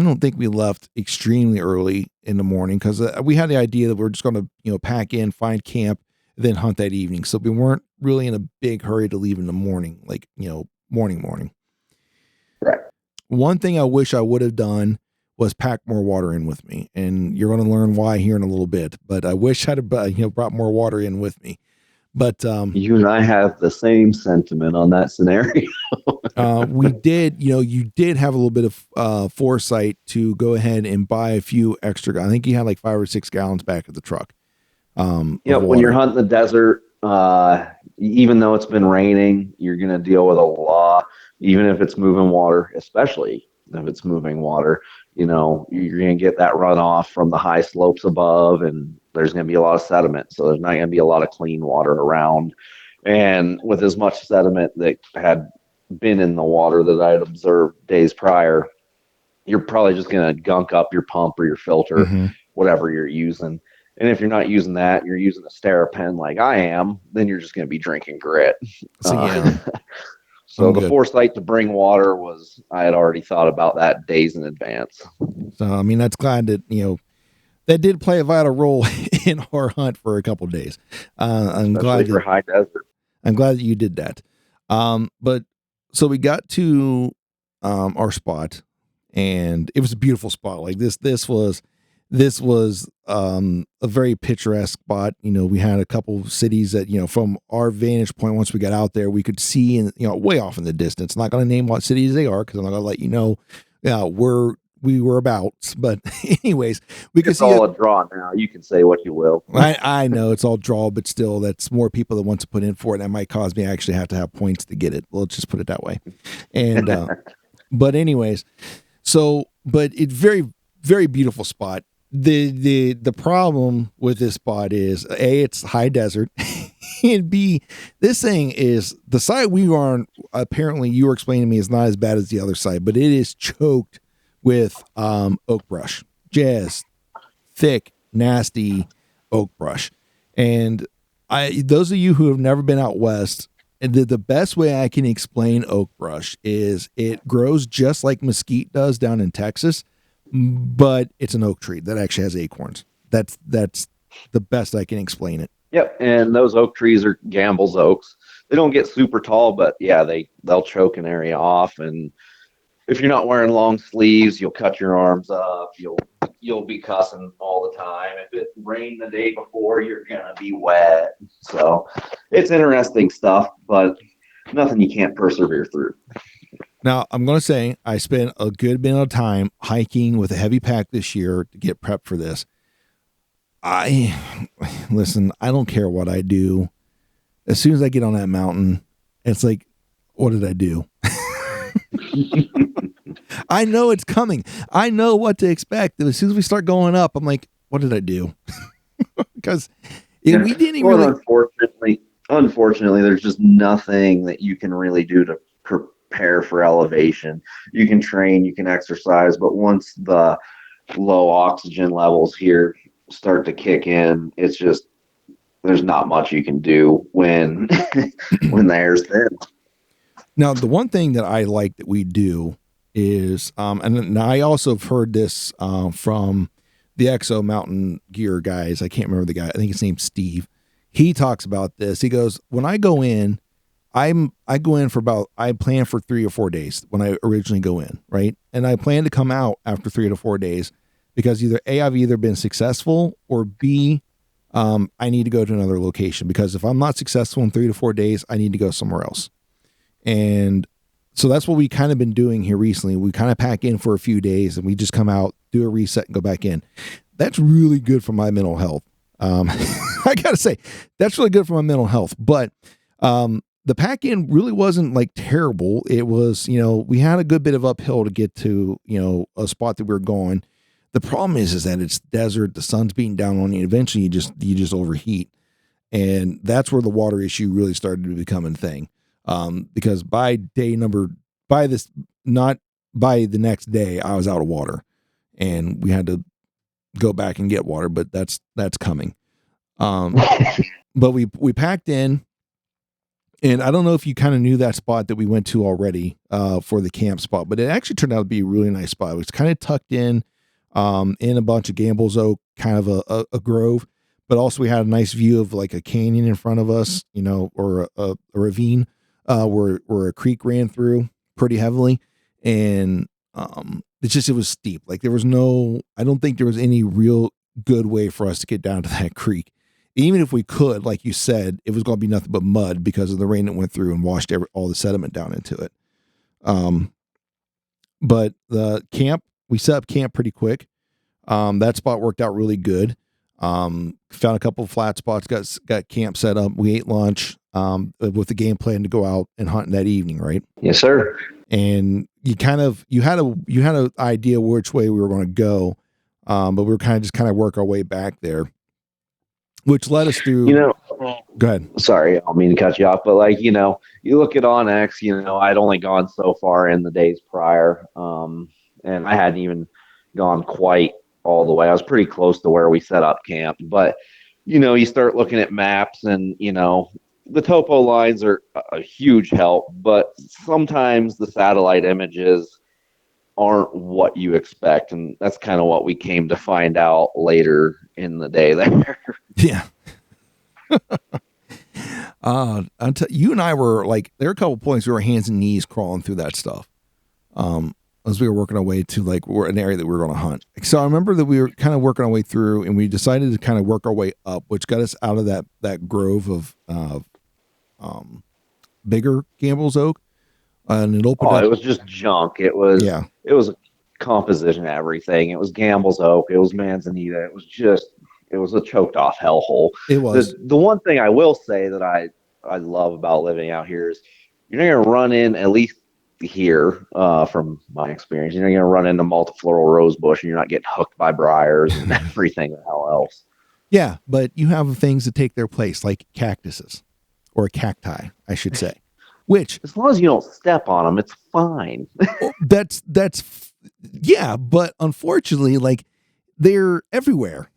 don't think we left extremely early in the morning, because we had the idea that we're just going to, pack in, find camp, then hunt that evening. So we weren't really in a big hurry to leave in the morning, like, morning. Right. One thing I wish I would have done was pack more water in with me. And you're going to learn why here in a little bit, but I wish I'd have, brought more water in with me. But you and I have the same sentiment on that scenario. we did, you did have a little bit of foresight to go ahead and buy a few extra. I think you had like 5 or 6 gallons back at the truck. When you're hunting the desert, even though it's been raining, you're going to deal with a lot, even if it's moving water, especially if it's moving water, you're going to get that runoff from the high slopes above, and there's going to be a lot of sediment. So there's not going to be a lot of clean water around. And with as much sediment that had been in the water that I had observed days prior, you're probably just going to gunk up your pump or your filter, whatever you're using. And if you're not using that, you're using a Sterapen like I am, then you're just going to be drinking grit. So the foresight to bring water was, I had already thought about that days in advance. So, that's glad that, that did play a vital role in our hunt for a couple of days. I'm glad for high desert. I'm glad that you did that. But so we got to our spot, and it was a beautiful spot. Like this was a very picturesque spot. We had a couple of cities that, from our vantage point, once we got out there, we could see, and way off in the distance. I'm not going to name what cities they are, because I'm not going to let you know where we were about. But anyways, we could see all a draw now. You can say what you will. I know it's all draw, but still, that's more people that want to put in for it. That might cause me actually have to have points to get it. Let's just put it that way. And but anyways, but it's very, very beautiful spot. The problem with this spot is A, it's high desert, and B, this thing is, the side we are on, apparently you were explaining to me, is not as bad as the other side, but it is choked with oak brush, just thick, nasty oak brush. And those of you who have never been out west, the best way I can explain oak brush is it grows just like mesquite does down in Texas, but it's an oak tree that actually has acorns. That's the best I can explain it. Yep, and those oak trees are Gamble's oaks. They don't get super tall, but yeah, they'll choke an area off. And if you're not wearing long sleeves, you'll cut your arms up. You'll be cussing all the time. If it rained the day before, you're gonna be wet. So it's interesting stuff, but nothing you can't persevere through. Now, I'm going to say I spent a good bit of time hiking with a heavy pack this year to get prepped for this. Listen, I don't care what I do as soon as I get on that mountain, it's like, what did I do? I know it's coming. I know what to expect. And as soon as we start going up, I'm like, what did I do? Because we didn't even unfortunately, there's just nothing that you can really do to prepare for elevation. You can train, you can exercise, but once the low oxygen levels here start to kick in, it's just, there's not much you can do when when the air's thin. Now, the one thing that I like that we do is, and I also have heard this from the Exo Mountain Gear guys. I can't remember the guy. I think his name's Steve. He talks about this. He goes, when I go in, I plan for 3 or 4 days when I originally go in, right? And I plan to come out after 3 to 4 days because I've either been successful, or B, I need to go to another location, because if I'm not successful in 3 to 4 days, I need to go somewhere else. And so that's what we kind of been doing here recently. We kind of pack in for a few days and we just come out, do a reset, and go back in. That's really good for my mental health. I gotta say, that's really good for my mental health. But the pack in really wasn't like terrible. It was, we had a good bit of uphill to get to, a spot that we were going. The problem is that it's desert. The sun's beating down on you. Eventually, you just overheat, and that's where the water issue really started to become a thing. Because by the next day, I was out of water, and we had to go back and get water, but that's coming. But we packed in, and I don't know if you kind of knew that spot that we went to already, for the camp spot, but it actually turned out to be a really nice spot. It was kind of tucked in a bunch of Gamble's Oak, kind of a grove, but also we had a nice view of like a canyon in front of us, or a ravine, where a creek ran through pretty heavily. And, it was steep. Like I don't think there was any real good way for us to get down to that creek. Even if we could, like you said, it was going to be nothing but mud because of the rain that went through and washed all the sediment down into it. But the camp, we set up camp pretty quick. That spot worked out really good. Found a couple of flat spots, got camp set up. We ate lunch, with the game plan to go out and hunt that evening, right? Yes, sir. And you had an idea which way we were going to go. But we were kind of work our way back there, which led us through. Go ahead. Sorry, I don't mean to cut you off, but you look at Onyx, I'd only gone so far in the days prior. And I hadn't even gone quite all the way. I was pretty close to where we set up camp, but you start looking at maps, and the topo lines are a huge help, but sometimes the satellite images aren't what you expect, and that's kind of what we came to find out later in the day there. Yeah. You and I were like, there were a couple points we were hands and knees crawling through that stuff. As we were working our way to like an area that we were going to hunt. So I remember that we were kind of working our way through, and we decided to kind of work our way up, which got us out of that grove of bigger Gamble's Oak, and it opened up. It was just junk. It was a composition of everything. It was Gamble's Oak. It was Manzanita. It was a choked off hellhole. It was. The one thing I will say that I love about living out here is you're not going to run in, at least here, from my experience, you're going to run into multifloral rosebush, and you're not getting hooked by briars and everything the hell else. Yeah, but you have things that take their place, like cactuses, or cacti, I should say. Which, as long as you don't step on them, it's fine. Yeah, but unfortunately, like, they're everywhere.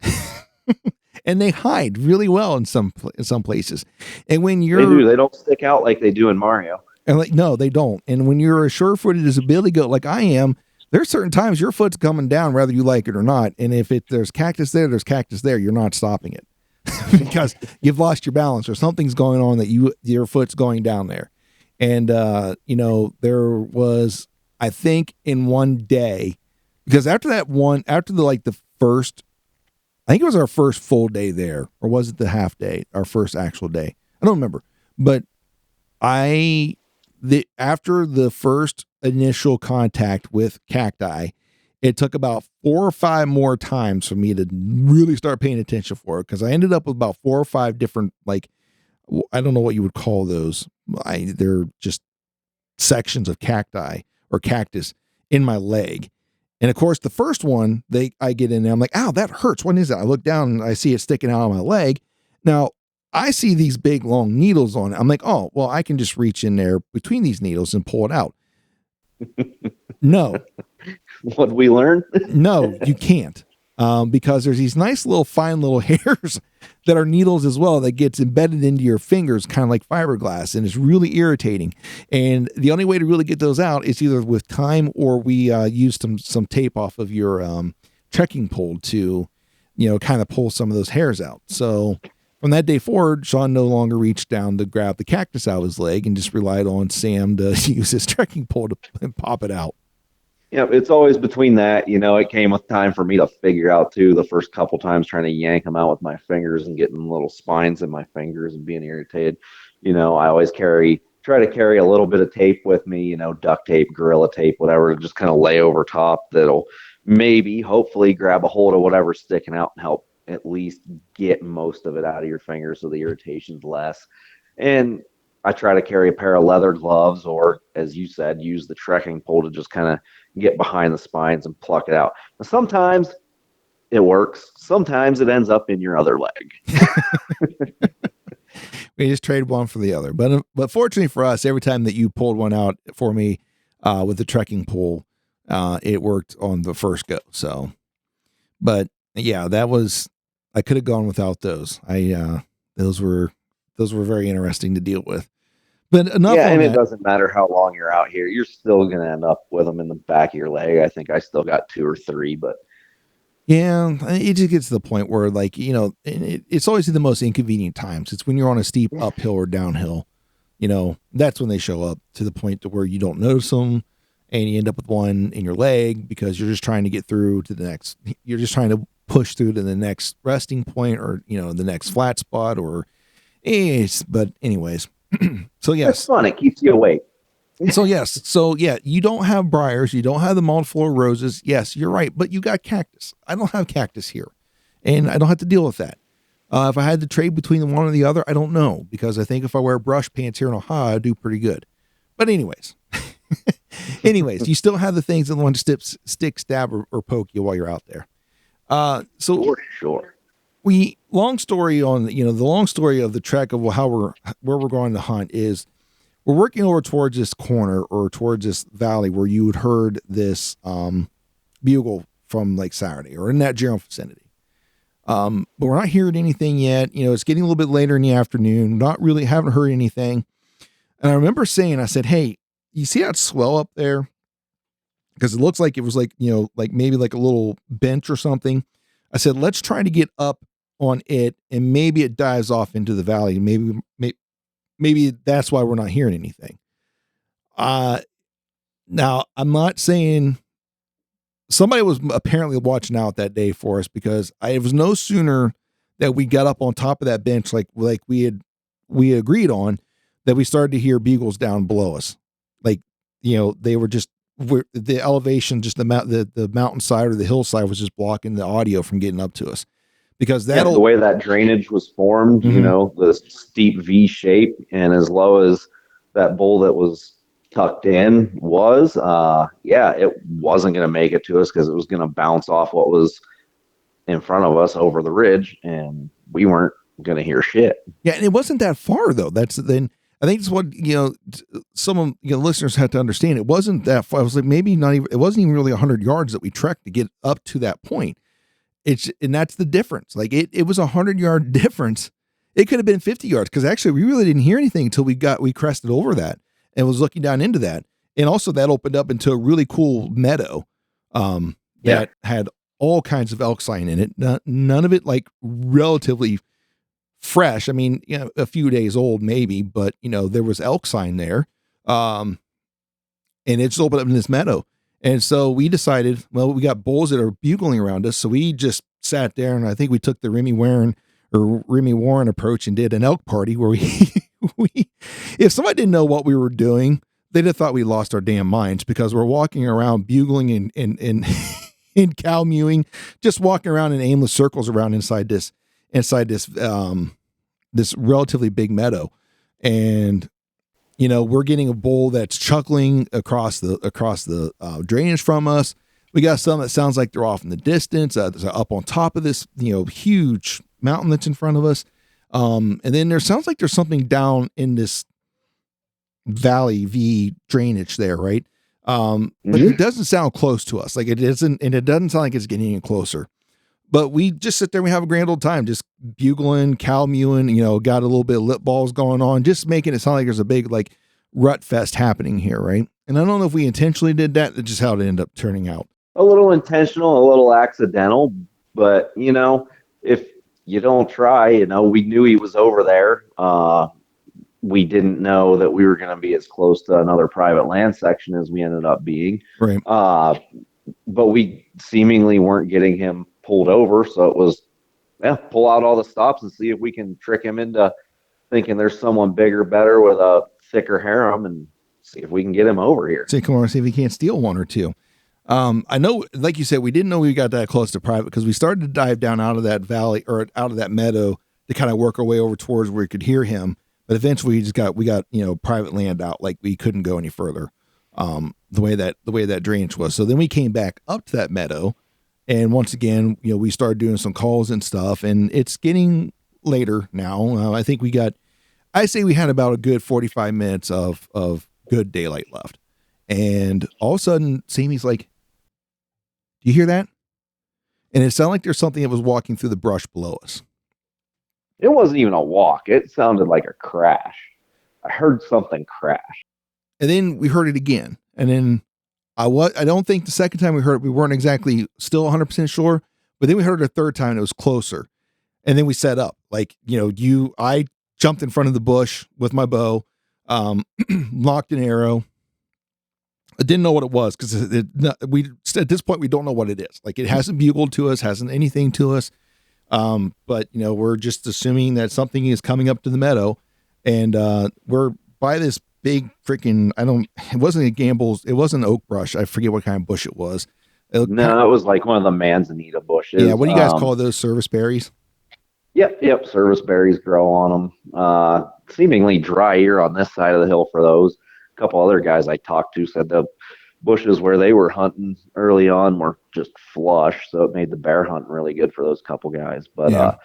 And they hide really well in some places. And when they don't stick out like they do in Mario. And like, no, they don't. And when you're a sure-footed as a billy goat like I am, there's certain times your foot's coming down whether you like it or not. And if there's cactus there, you're not stopping it because you've lost your balance or something's going on that your foot's going down there. And there was, I think, in one day, because after the first, I think it was our first full day there, or was it the half day, our first actual day? I don't remember, but after the first initial contact with cacti, it took about 4 or 5 more times for me to really start paying attention for it, because I ended up with about 4 or 5 different I don't know what you would call those. They're just sections of cacti or cactus in my leg. And of course, the first one I get in there, I'm like, ow, that hurts. What is that? I look down and I see it sticking out of my leg. Now I see these big long needles on it. I'm like, oh, well, I can just reach in there between these needles and pull it out. No, What we learn? no, you can't. Because there's these nice little fine little hairs that are needles as well that gets embedded into your fingers, kind of like fiberglass, and it's really irritating. And the only way to really get those out is either with time or we use some tape off of your trekking pole to, kind of pull some of those hairs out. So from that day forward, Sean no longer reached down to grab the cactus out of his leg and just relied on Sam to use his trekking pole to pop it out. Yeah, it's always between that. It came with time for me to figure out too. The first couple times trying to yank them out with my fingers and getting little spines in my fingers and being irritated. I always try to carry a little bit of tape with me. Duct tape, Gorilla tape, whatever, to just kind of lay over top. That'll hopefully grab a hold of whatever's sticking out and help at least get most of it out of your fingers so the irritation's less. And I try to carry a pair of leather gloves, or as you said, use the trekking pole to just kind of get behind the spines and pluck it out. Now, sometimes it works. Sometimes it ends up in your other leg. We just trade one for the other. But fortunately for us, every time that you pulled one out for me with the trekking pole, it worked on the first go. So, but yeah, I could have gone without those. Those were very interesting to deal with. But enough. Yeah, and it doesn't matter how long you're out here. You're still going to end up with them in the back of your leg. I think I still got 2 or 3, but yeah, it just gets to the point where, it's always the most inconvenient times. It's when you're on a steep uphill or downhill. That's when they show up, to the point to where you don't notice them, and you end up with one in your leg because you're just trying to get through to the next. You're just trying to push through to the next resting point, or the next flat spot, or. But anyways. So yes, it's fun. It keeps you awake. So yes, you don't have briars, you don't have the multiflora roses. Yes, you're right, but you got cactus. I don't have cactus here, and I don't have to deal with that. If I had to trade between the one or the other, I don't know, because I think if I wear brush pants here in Ohio, I do pretty good. But anyways, you still have the things that want to stick, stab, or poke you while you're out there. So for sure. Long story on, the long story of the trek of where we're going to hunt is we're working over towards this corner or towards this valley where you had heard this bugle from like Saturday or in that general vicinity. But we're not hearing anything yet. It's getting a little bit later in the afternoon. Haven't heard anything. And I remember saying, I said, hey, you see that swell up there? Because it looks like it was like maybe like a little bench or something. I said, let's try to get up on it, and maybe it dives off into the valley. Maybe that's why we're not hearing anything. Now I'm not saying somebody was apparently watching out that day for us, because it was no sooner that we got up on top of that bench, like we agreed on, that we started to hear bugles down below us. They were just the elevation, just the mountainside or the hillside was just blocking the audio from getting up to us. Because the way that drainage was formed, mm-hmm. The steep V shape, and as low as that bowl that was tucked in was, it wasn't going to make it to us, because it was going to bounce off what was in front of us over the ridge, and we weren't going to hear shit. Yeah, and it wasn't that far though. I think it's what some of listeners had to understand. It wasn't that far. I was like, maybe not even. It wasn't even really 100 yards that we trekked to get up to that point. And that's the difference. Like it was 100-yard difference. It could have been 50 yards, because actually we really didn't hear anything until we crested over that and was looking down into that. And also that opened up into a really cool meadow that had all kinds of elk sign in it. None of it like relatively fresh. I mean, a few days old maybe, but there was elk sign there. And it's opened up in this meadow. And so we decided, well, we got bulls that are bugling around us. So we just sat there, and I think we took the Remy Warren approach and did an elk party where if somebody didn't know what we were doing, they'd have thought we lost our damn minds, because we're walking around bugling and cow mewing, just walking around in aimless circles around inside this this relatively big meadow, and we're getting a bull that's chuckling across the drainage from us. We got some that sounds like they're off in the distance. They're up on top of this huge mountain that's in front of us, and then there sounds like there's something down in this valley V drainage there, right? But it doesn't sound close to us. Like it isn't, and it doesn't sound like it's getting any closer. But we just sit there and we have a grand old time, just bugling, cow mewing, got a little bit of lip balls going on, just making it sound like there's a big like rut fest happening here, right? And I don't know if we intentionally did that. That's just how it ended up turning out. A little intentional, a little accidental, but if you don't try, we knew he was over there. We didn't know that we were going to be as close to another private land section as we ended up being. Right. But we seemingly weren't getting him pulled over. So it was, pull out all the stops and see if we can trick him into thinking there's someone bigger, better with a thicker harem and see if we can get him over here. So come on, see if he can't steal one or two. I know, like you said, we didn't know we got that close to private because we started to dive down out of that valley or out of that meadow to kind of work our way over towards where we could hear him. But eventually we got private land out, like we couldn't go any further. The way that drainage was. So then we came back up to that meadow, and once again, we started doing some calls and stuff, and it's getting later now. I think I say we had about a good 45 minutes of good daylight left. And all of a sudden, Sammy's like, "Do you hear that?" And it sounded like there's something that was walking through the brush below us. It wasn't even a walk. It sounded like a crash. I heard something crash. And then we heard it again. And then I don't think the second time we heard it, we weren't exactly still 100% sure, but then we heard it a third time and it was closer. And then we set up like, I jumped in front of the bush with my bow, locked an arrow. I didn't know what it was because we at this point, we don't know what it is. Like it hasn't bugled to us, hasn't anything to us. But we're just assuming that something is coming up to the meadow, and we're by this big freaking, it wasn't a Gamble's, it wasn't oak brush. I forget what kind of bush it was. It was like one of the manzanita bushes. Yeah. What do you guys call those, service berries? Yep. Service berries grow on them. Seemingly dry here on this side of the hill for those. A couple other guys I talked to said the bushes where they were hunting early on were just flush, so it made the bear hunting really good for those couple guys. But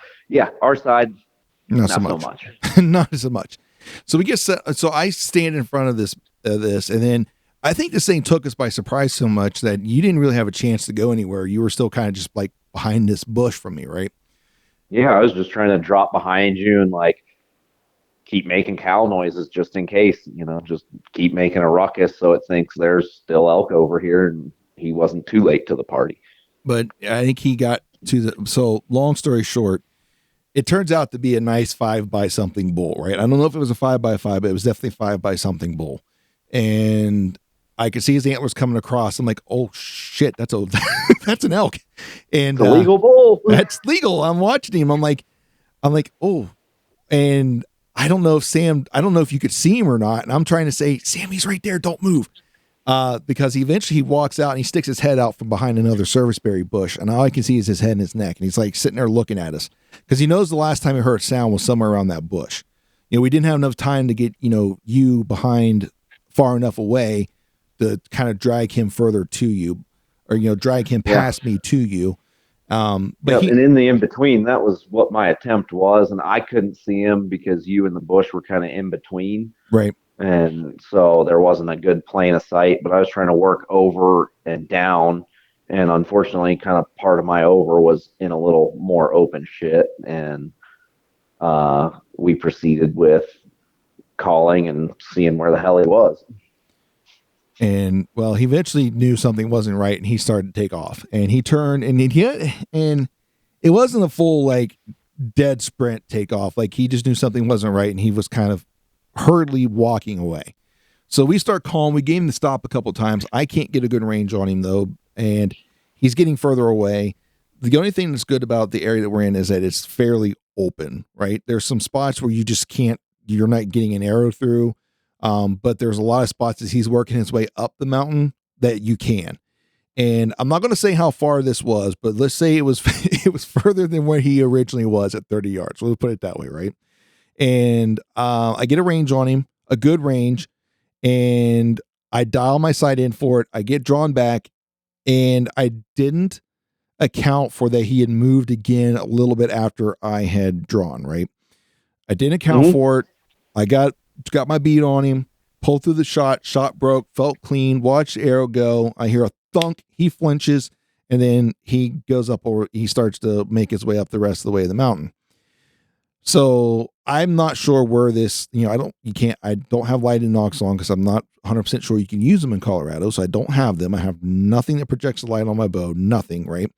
our side, not so much. Not so much. So we get set, so I stand in front of this, and then I think this thing took us by surprise so much that you didn't really have a chance to go anywhere. You were still kind of just like behind this bush from me, right? Yeah, I was just trying to drop behind you and like keep making cow noises just in case, just keep making a ruckus so it thinks there's still elk over here and he wasn't too late to the party. But I think he got so long story short, it turns out to be a nice 5x something bull, right? I don't know if it was a 5x5, but it was definitely 5x something bull. And I could see his antlers coming across. I'm like, oh shit, that's an elk. And it's a legal bull. That's legal. I'm watching him. I'm like, oh, and I don't know if you could see him or not. And I'm trying to say, Sam, he's right there. Don't move. Because he walks out and he sticks his head out from behind another serviceberry bush. And all I can see is his head and his neck. And he's like sitting there looking at us because he knows the last time he heard sound was somewhere around that bush. We didn't have enough time to get, you behind far enough away to kind of drag him further to you or, drag him past me to you. And in the in-between, that was what my attempt was. And I couldn't see him because you and the bush were kind of in between. Right. And so there wasn't a good plane of sight, but I was trying to work over and down. And unfortunately, kind of part of my over was in a little more open shit. And we proceeded with calling and seeing where the hell he was. And well, he eventually knew something wasn't right and he started to take off and he turned and it wasn't a full like dead sprint takeoff. Like he just knew something wasn't right and he was kind of hurriedly walking away. So we start calling, we gave him the stop a couple of times. I can't get a good range on him though. And he's getting further away. The only thing that's good about the area that we're in is that it's fairly open, right? There's some spots where you're not getting an arrow through. But there's a lot of spots as he's working his way up the mountain that you can. And I'm not going to say how far this was, but let's say it was further than where he originally was at 30 yards. We'll put it that way, right? And I get a range on him, a good range, and I dial my sight in for it. I get drawn back, and I didn't account for that he had moved again a little bit after I had drawn, right? I didn't account for it. I got my bead on him, pulled through the shot broke, felt clean, watched the arrow go. I hear a thunk, he flinches, and then he goes up over, he starts to make his way up the rest of the way of the mountain. So I'm not sure where this, I don't have lighted nocks on because I'm not 100% sure you can use them in Colorado. So I don't have them. I have nothing that projects the light on my bow, nothing, right?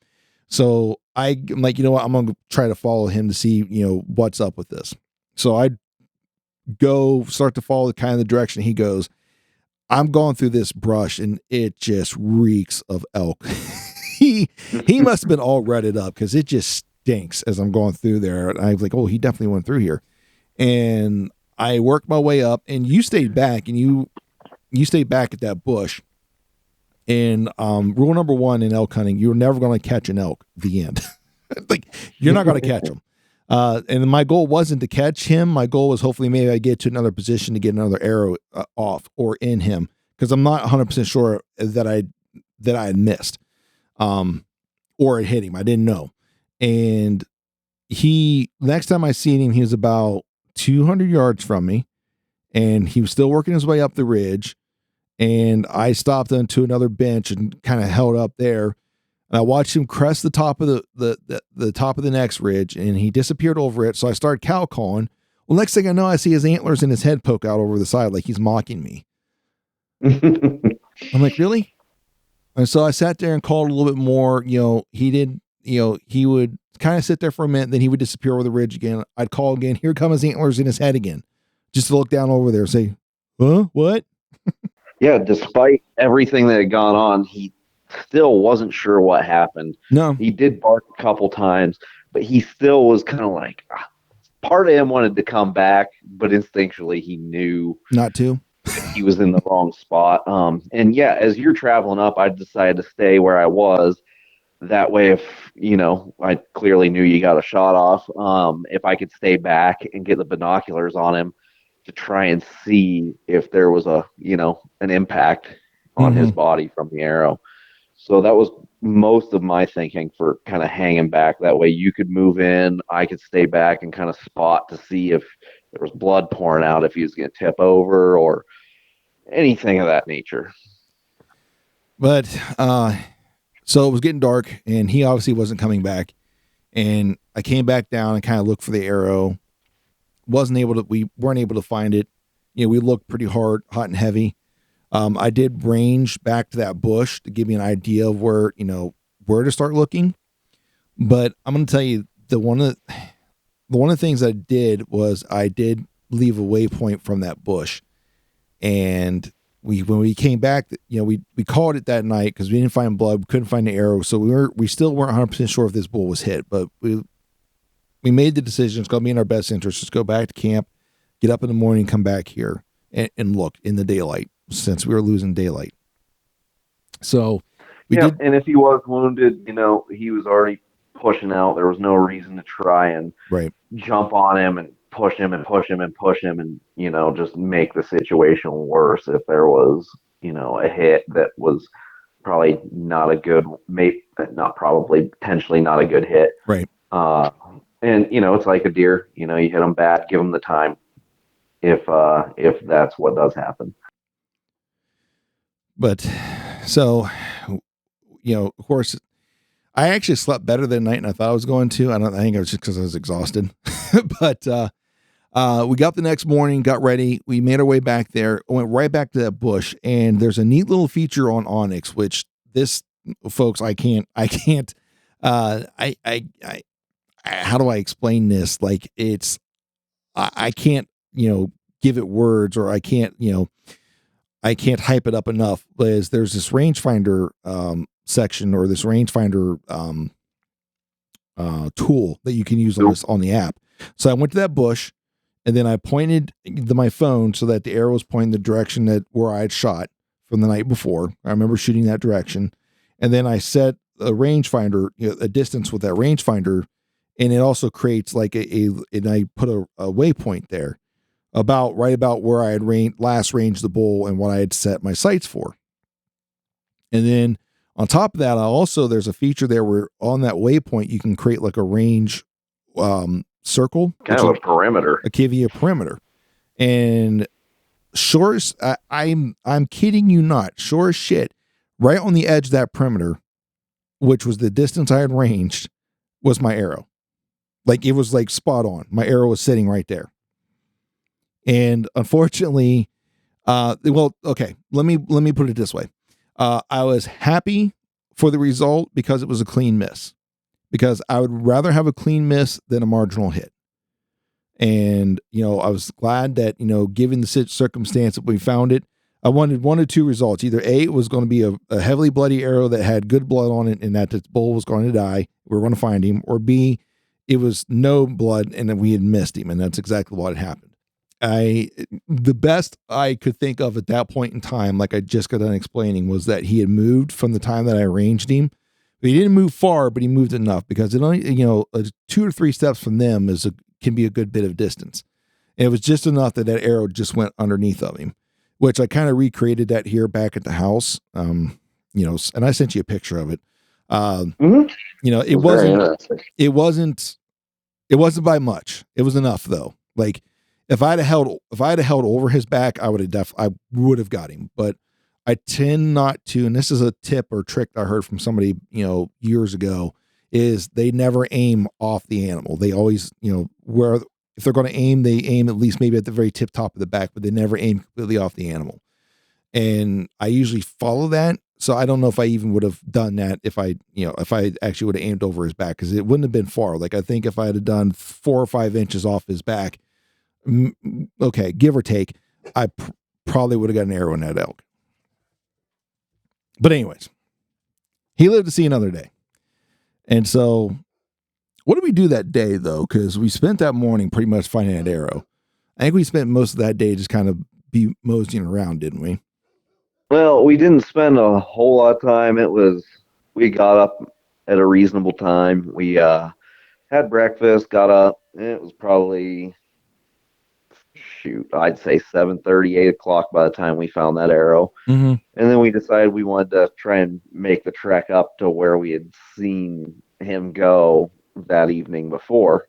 So I'm like, you know what? I'm going to try to follow him to see, what's up with this. So I start to follow kind of the direction he goes. I'm going through this brush and it just reeks of elk. he must have been all rutted up because it just stinks as I'm going through there. And I was like, oh, he definitely went through here. And I worked my way up, and you stayed back, and you stayed back at that bush. And rule number 1 in elk hunting, you're never going to catch an elk. The end. Like, you're not going to catch them. And my goal wasn't to catch him. My goal was hopefully maybe I get to another position to get another arrow off or in him, because I'm not 100% sure that I had missed or it hit him. I didn't know. And next time I seen him, he was about 200 yards from me, and he was still working his way up the ridge. And I stopped onto another bench and kind of held up there. And I watched him crest the top of the top of the next ridge, and he disappeared over it. So I started cow calling. Well, next thing I know, I see his antlers and his head poke out over the side like he's mocking me. I'm like, really? And so I sat there and called a little bit more. He would kind of sit there for a minute, then he would disappear over the ridge again. I'd call again. Here come his antlers in his head again. Just to look down over there and say, huh? What? Yeah, despite everything that had gone on, he still wasn't sure what happened. No. He did bark a couple times, but he still was kind of like, part of him wanted to come back, but instinctually he knew not to. He was in the wrong spot. And yeah, as you're traveling up, I decided to stay where I was. That way, if, I clearly knew you got a shot off, if I could stay back and get the binoculars on him to try and see if there was an impact on his body from the arrow. So that was most of my thinking for kind of hanging back. That way you could move in, I could stay back and kind of spot to see if there was blood pouring out, if he was going to tip over or anything of that nature. But, so it was getting dark, and he obviously wasn't coming back. And I came back down and kind of looked for the arrow. We weren't able to find it. We looked pretty hard, hot and heavy. I did range back to that bush to give me an idea of where to start looking. But I'm going to tell you one of the things I did was I did leave a waypoint from that bush. And when we came back, we called it that night because we didn't find blood, we couldn't find the arrow. So we still weren't 100% sure if this bull was hit, but we made the decision. It's going to be in our best interest. Just go back to camp, get up in the morning, come back here and look in the daylight, since we were losing daylight. So we did. And if he was wounded, he was already pushing out. There was no reason to try and jump on him and push him and push him and push him and, just make the situation worse if there was, a hit that was probably not a good, potentially not a good hit. Right. And, it's like a deer, you hit them bad, give them the time if that's what does happen. But so, of course, I actually slept better that night than I thought I was going to. I think it was just because I was exhausted. But we got the next morning, got ready. We made our way back there, went right back to that bush. And there's a neat little feature on Onyx, which this, folks, how do I explain this? Like I can't, give it words, or I can't hype it up enough. There's this rangefinder section, or this rangefinder tool that you can use on the app. So I went to that bush, and then I pointed my phone so that the arrow was pointing the direction where I had shot from the night before. I remember shooting that direction. And then I set a rangefinder, a distance with that rangefinder, and it also creates like and I put a waypoint there right about where I had last ranged the bull and what I had set my sights for. And then on top of that, there's a feature there where on that waypoint you can create like a range circle, kind of a perimeter. Give you a perimeter. And sure as I'm kidding you not, sure as shit, right on the edge of that perimeter, which was the distance I had ranged, was my arrow. Like it was like spot on. My arrow was sitting right there. And unfortunately, okay, let me put it this way. I was happy for the result because it was a clean miss, because I would rather have a clean miss than a marginal hit. And, I was glad that, given the circumstance that we found it, I wanted one of two results. Either A, it was going to be a heavily bloody arrow that had good blood on it and that the bull was going to die. We were going to find him. Or B, it was no blood and that we had missed him. And that's exactly what had happened. The best I could think of at that point in time, like I just got done explaining, was that he had moved from the time that I ranged him. But he didn't move far, but he moved enough, because it only, 2 or 3 steps from them can be a good bit of distance. And it was just enough that arrow just went underneath of him, which I kind of recreated that here back at the house. And I sent you a picture of it. It wasn't by much. It was enough though. Like, if I'd have held over his back, I would have got him. But I tend not to, and this is a tip or trick I heard from somebody, years ago, is they never aim off the animal. They always, if they're going to aim, they aim at least maybe at the very tip top of the back, but they never aim completely off the animal. And I usually follow that. So I don't know if I even would have done that if I actually would have aimed over his back, because it wouldn't have been far. Like, I think if I had done 4 or 5 inches off his back, okay, give or take, I probably would have got an arrow in that elk. But anyways, he lived to see another day. And so what did we do that day though? Because we spent that morning pretty much finding that arrow. I think we spent most of that day just kind of moseying around, didn't we? Well, we didn't spend a whole lot of time. We got up at a reasonable time. We had breakfast, got up, and it was probably, I'd say 7:30, 8 o'clock by the time we found that arrow. Mm-hmm. And then we decided we wanted to try and make the trek up to where we had seen him go that evening before.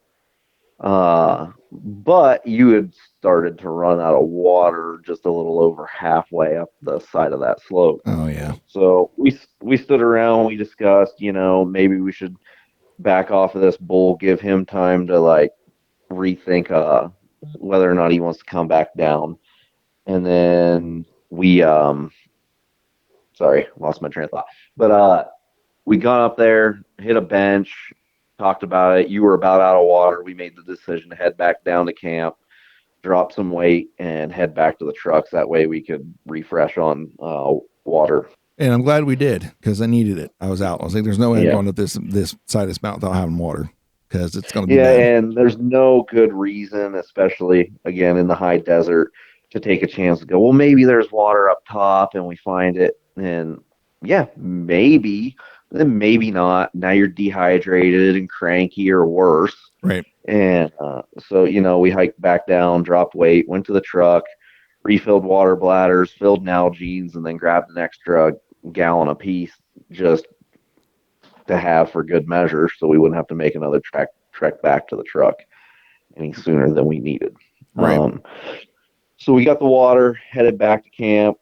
But you had started to run out of water just a little over halfway up the side of that slope. Oh, yeah. So we stood around, we discussed, maybe we should back off of this bull, give him time to like rethink whether or not he wants to come back down. And then we sorry, lost my train of thought. But we got up there, hit a bench, talked about it. You were about out of water. We made the decision to head back down to camp, drop some weight, and head back to the trucks. That way we could refresh on water. And I'm glad we did, because I needed it. I was out. I was like, there's no way I'm going up this side of this mountain without having water, because it's going to be bad. And there's no good reason, especially, again, in the high desert, to take a chance to go, well, maybe there's water up top and we find it. And yeah, maybe, then maybe not. Now you're dehydrated and cranky or worse. Right. And so, we hiked back down, dropped weight, went to the truck, refilled water bladders, filled Nalgene's, and then grabbed an extra gallon apiece just to have for good measure, so we wouldn't have to make another trek back to the truck any sooner than we needed. Right. So we got the water, headed back to camp.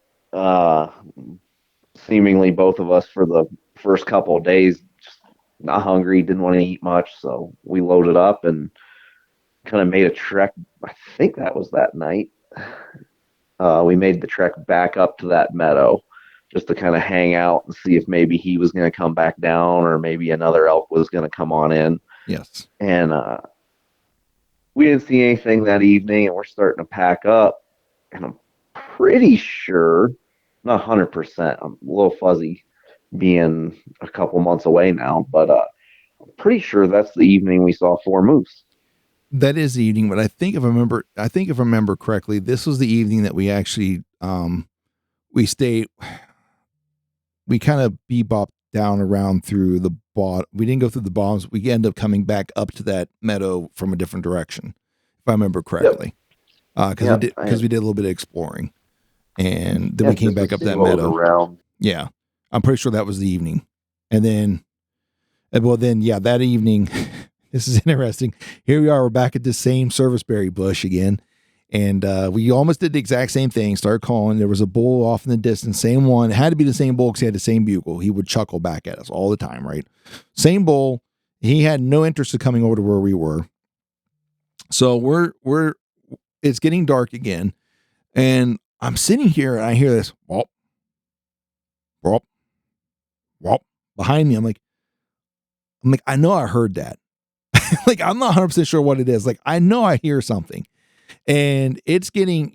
Seemingly both of us for the first couple of days just not hungry, didn't want to eat much, so we loaded up and kind of made a trek. I think that was that night. We made the trek back up to that meadow just to kind of hang out and see if maybe he was going to come back down or maybe another elk was going to come on in. Yes. And we didn't see anything that evening, and we're starting to pack up. And I'm pretty sure, not 100%, I'm a little fuzzy being a couple months away now, but I'm pretty sure that's the evening we saw 4 moose. That is the evening, but I think if I remember correctly, this was the evening that we actually we kind of bebopped down around through the bottom. We didn't go through the bottoms. We ended up coming back up to that meadow from a different direction, if I remember correctly. Because we did a little bit of exploring, and then we came back up that meadow. Around. Yeah, I'm pretty sure that was the evening, and then that evening, this is interesting. Here we are. We're back at the same serviceberry bush again. And we almost did the exact same thing. Started calling. There was a bull off in the distance. Same one. It had to be the same bull because he had the same bugle. He would chuckle back at us all the time, right? Same bull. He had no interest in coming over to where we were. So it's getting dark again. And I'm sitting here and I hear this whop, whop, whop behind me. I'm like, I know I heard that. Like, I'm not 100% sure what it is. Like, I know I hear something. And it's getting,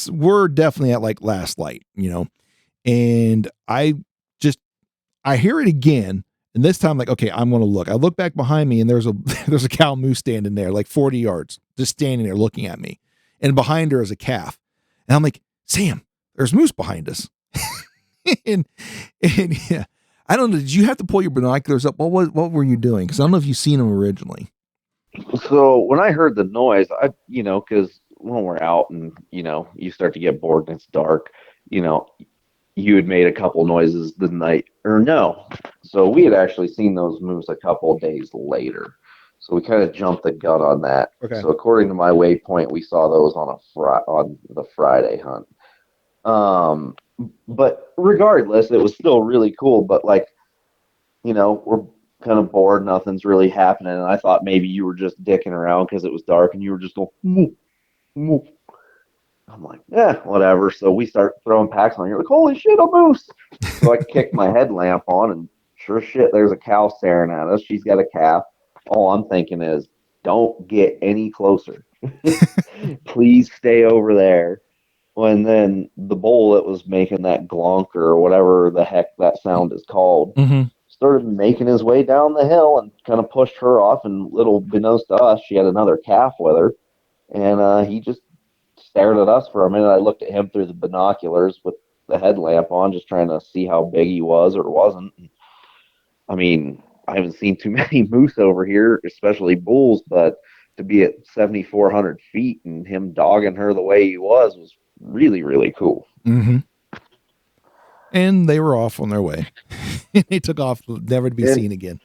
we're definitely at like last light, and I hear it again. And this time, like, okay, I'm going to look. I look back behind me and there's a cow moose standing there, like 40 yards, just standing there looking at me. And behind her is a calf. And I'm like, Sam, there's moose behind us. and yeah, I don't know. Did you have to pull your binoculars up? What were you doing? Cause I don't know if you've seen them originally. So when I heard the noise, because when we're out and, you start to get bored and it's dark, you had made a couple noises the night, or no. So we had actually seen those moose a couple of days later. So we kind of jumped the gun on that. Okay. So according to my waypoint, we saw those on the Friday hunt. But regardless, it was still really cool. But we're kind of bored, nothing's really happening, and I thought maybe you were just dicking around because it was dark and you were just going moo, moo. I'm like, yeah, whatever. So we start throwing packs on. You're like, holy shit, a moose. So I kicked my headlamp on, and sure shit, there's a cow staring at us. She's got a calf. All I'm thinking is, don't get any closer. Please stay over there. When then the bull that was making that glonk or whatever the heck that sound is called, started making his way down the hill and kind of pushed her off. And little beknownst to us, she had another calf with her, and he just stared at us for a minute. I looked at him through the binoculars with the headlamp on, just trying to see how big he was or wasn't. I mean, I haven't seen too many moose over here, especially bulls, but to be at 7,400 feet and him dogging her the way he was really, really cool. Mm-hmm. And they were off on their way. They took off, never to be seen again.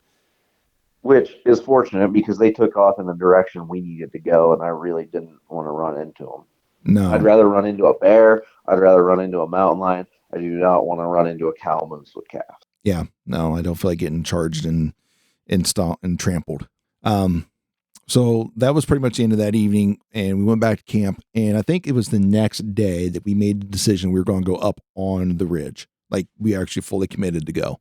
Which is fortunate because they took off in the direction we needed to go, and I really didn't want to run into them. No. I'd rather run into a bear. I'd rather run into a mountain lion. I do not want to run into a cow moose with calves. Yeah. No, I don't feel like getting charged and trampled. So that was pretty much the end of that evening, and we went back to camp, and I think it was the next day that we made the decision we were going to go up on the ridge. Like, we actually fully committed to go.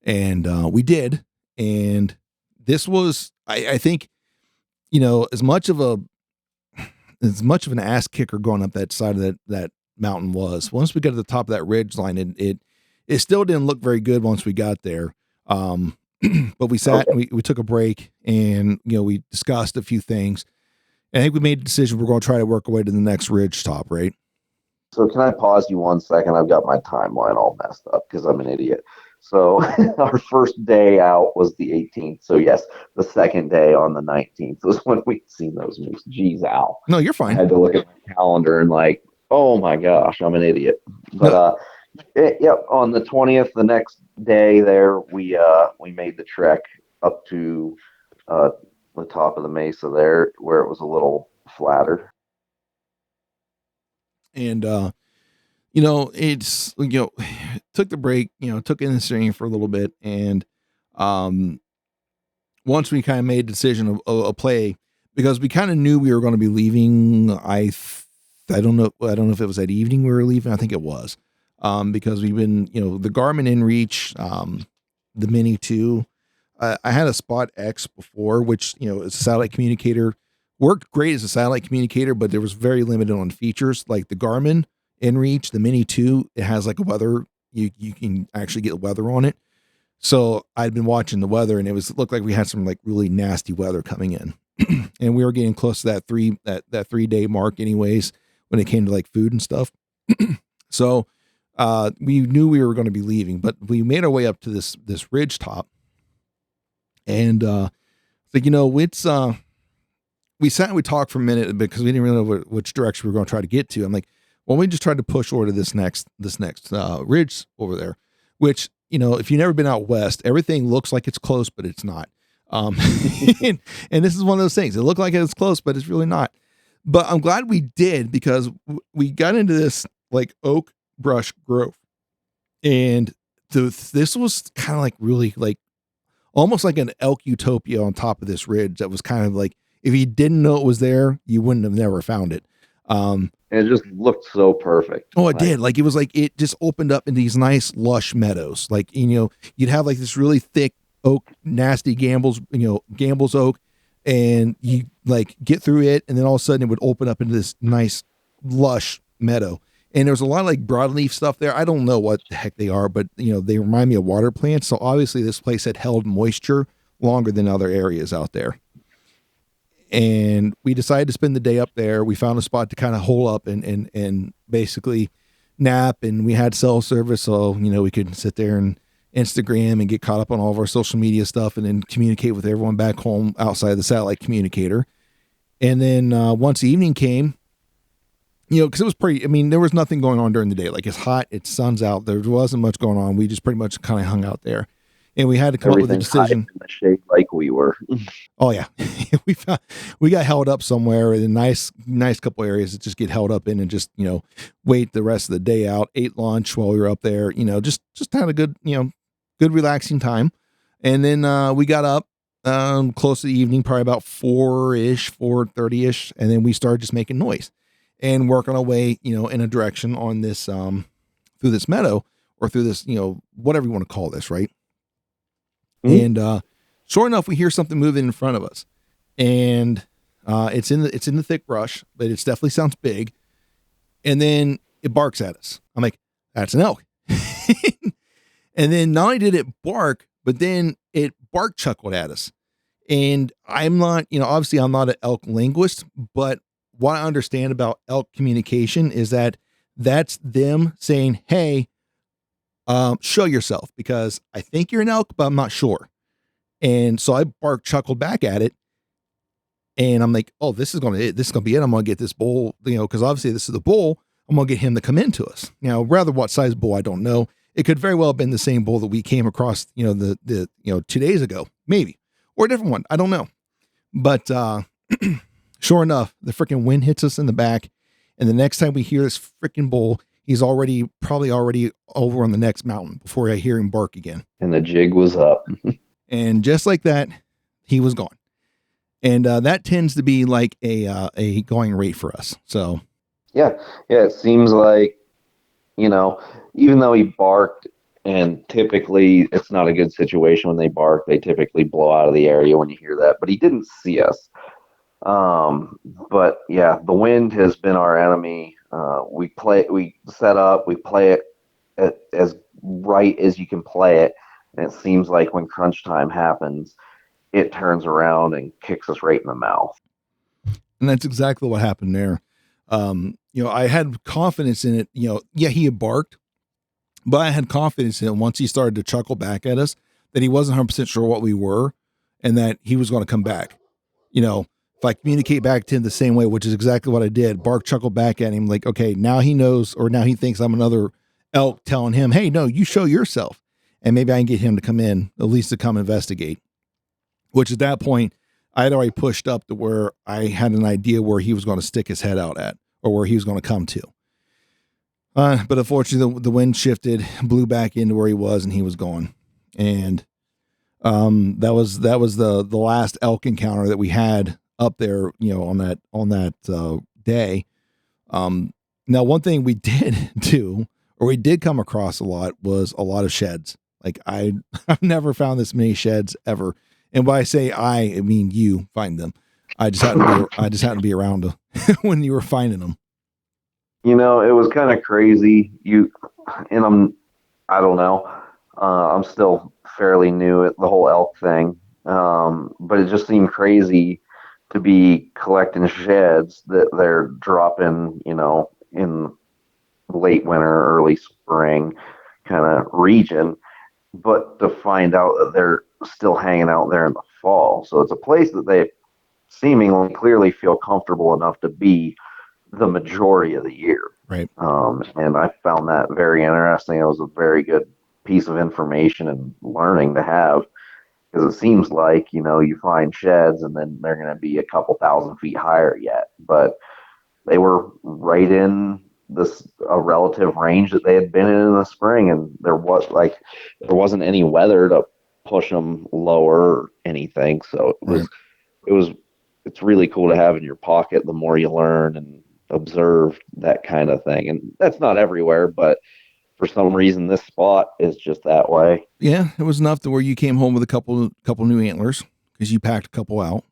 And we did. And this was, I think, as much of an ass kicker going up that side of that mountain was, once we got to the top of that ridge line, it still didn't look very good once we got there. But we sat and we took a break, and we discussed a few things. And I think we made a decision we're going to try to work our way to the next ridge top, right? So can I pause you 1 second? I've got my timeline all messed up because I'm an idiot. So our first day out was the 18th. So yes, the second day on the 19th was when we'd seen those moose. Jeez, Al. No, you're fine. I had to look at my calendar and like, oh my gosh, I'm an idiot. But on the 20th, the next day there, we made the trek up to the top of the mesa there where it was a little flatter. And, it's, took the break, took in the stream for a little bit. And, once we kind of made a decision of a play, because we kind of knew we were going to be leaving. I don't know if it was that evening we were leaving. I think it was, because we've been, the Garmin InReach, the Mini 2, I had a Spot X before, which, is a satellite communicator. Worked great as a satellite communicator, but there was very limited on features. Like the Garmin InReach, the Mini 2, it has like a weather. You can actually get weather on it. So I'd been watching the weather, and it looked like we had some like really nasty weather coming in, and we were getting close to that 3 day mark, anyways, when it came to like food and stuff. So we knew we were going to be leaving, but we made our way up to this ridge top, and it's we sat and we talked for a minute because we didn't really know which direction we were going to try to get to. I'm like, well, we just tried to push over to this next ridge over there, which, if you've never been out west, everything looks like it's close, but it's not. And this is one of those things. It looked like it's close, but it's really not. But I'm glad we did, because we got into this like oak brush grove, and this was kind of like really like almost like an elk utopia on top of this ridge. That was kind of like, if you didn't know it was there, you wouldn't have never found it. It just looked so perfect. Oh, it did. Like, it was like, it just opened up in these nice lush meadows. Like, you'd have like this really thick oak, nasty Gamble's oak, and you like get through it, and then all of a sudden it would open up into this nice lush meadow. And there was a lot of like broadleaf stuff there. I don't know what the heck they are, but they remind me of water plants. So obviously this place had held moisture longer than other areas out there. And we decided to spend the day up there. We found a spot to kind of hole up and basically nap, and we had cell service. So, we could sit there and Instagram and get caught up on all of our social media stuff, and then communicate with everyone back home outside the satellite communicator. And then once the evening came, because it was there was nothing going on during the day. Like, it's hot, it's sun's out. There wasn't much going on. We just pretty much kind of hung out there, and we had to come up with a decision. In the shade like we were. Oh yeah. we got held up somewhere in a nice couple areas to just get held up in, and just, wait the rest of the day out, ate lunch while we were up there, just had a good, good relaxing time. And then we got up close to the evening, probably about 4:30ish. And then we started just making noise and working our way, in a direction on this, through this meadow, or through this, whatever you want to call this. Right. Mm-hmm. And, sure enough, we hear something moving in front of us, and, it's in the thick brush, but it definitely sounds big. And then it barks at us. I'm like, that's an elk. And then not only did it bark, but then it bark chuckled at us. And I'm not, obviously I'm not an elk linguist, but what I understand about elk communication is that that's them saying, hey, show yourself, because I think you're an elk, but I'm not sure. And so I chuckled back at it, and I'm like, oh, this is going to be it. I'm going to get this bull, because obviously this is the bull. I'm going to get him to come into us. Rather what size bull, I don't know. It could very well have been the same bull that we came across, the 2 days ago, maybe, or a different one. I don't know. But, sure enough, the freaking wind hits us in the back. And the next time we hear this freaking bull, he's probably already over on the next mountain before I hear him bark again. And the jig was up. And just like that, he was gone. And that tends to be like a going rate for us. So, yeah, it seems like, even though he barked, and typically it's not a good situation when they bark, they typically blow out of the area when you hear that, but he didn't see us. But yeah, the wind has been our enemy. We set up, we play it as right as you can play it. And it seems like when crunch time happens, it turns around and kicks us right in the mouth. And that's exactly what happened there. I had confidence in it. Yeah, he had barked, but I had confidence in it once he started to chuckle back at us, that he wasn't 100% sure what we were, and that he was going to come back. If I communicate back to him the same way, which is exactly what I did, bark, chuckle back at him, like, okay, now he knows, or now he thinks I'm another elk telling him, hey, no, you show yourself. And maybe I can get him to come in, at least to come investigate. Which at that point, I had already pushed up to where I had an idea where he was going to stick his head out at, or where he was going to come to. But unfortunately, the wind shifted, blew back into where he was, and he was gone. And that was the last elk encounter that we had up there, on that day. Now, one thing we did do, or we did come across a lot, was a lot of sheds. Like, I've never found this many sheds ever. And when I say I mean you find them. I just happened to be around when you were finding them. It was kind of crazy. I don't know. I'm still fairly new at the whole elk thing. But it just seemed crazy to be collecting sheds that they're dropping, in late winter, early spring kind of region, but to find out that they're still hanging out there in the fall. So it's a place that they seemingly clearly feel comfortable enough to be the majority of the year. Right. And I found that very interesting. It was a very good piece of information and learning to have, because it seems like, you find sheds and then they're going to be a couple thousand feet higher yet, but they were right in this a relative range that they had been in the spring, and there wasn't any weather to push them lower or anything. So Right. it's really cool to have in your pocket the more you learn and observe that kind of thing. And that's not everywhere, but for some reason this spot is just that way. Yeah, it was enough to where you came home with a couple new antlers because you packed a couple out.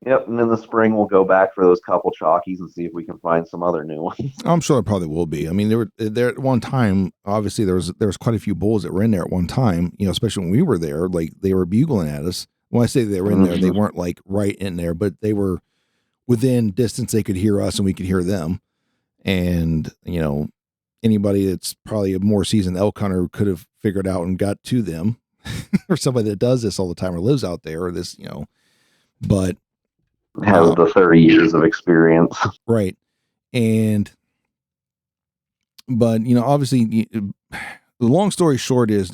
Yep, and in the spring we'll go back for those couple chalkies and see if we can find some other new ones. I'm sure it probably will be. I mean, there were there at one time. Obviously, there was quite a few bulls that were in there at one time. Especially when we were there, like they were bugling at us. When I say they were in there, they weren't like right in there, but they were within distance. They could hear us and we could hear them. And anybody that's probably a more seasoned elk hunter could have figured out and got to them, or somebody that does this all the time or lives out there, or this, but Has the 30 years of experience. right. But obviously, the long story short is,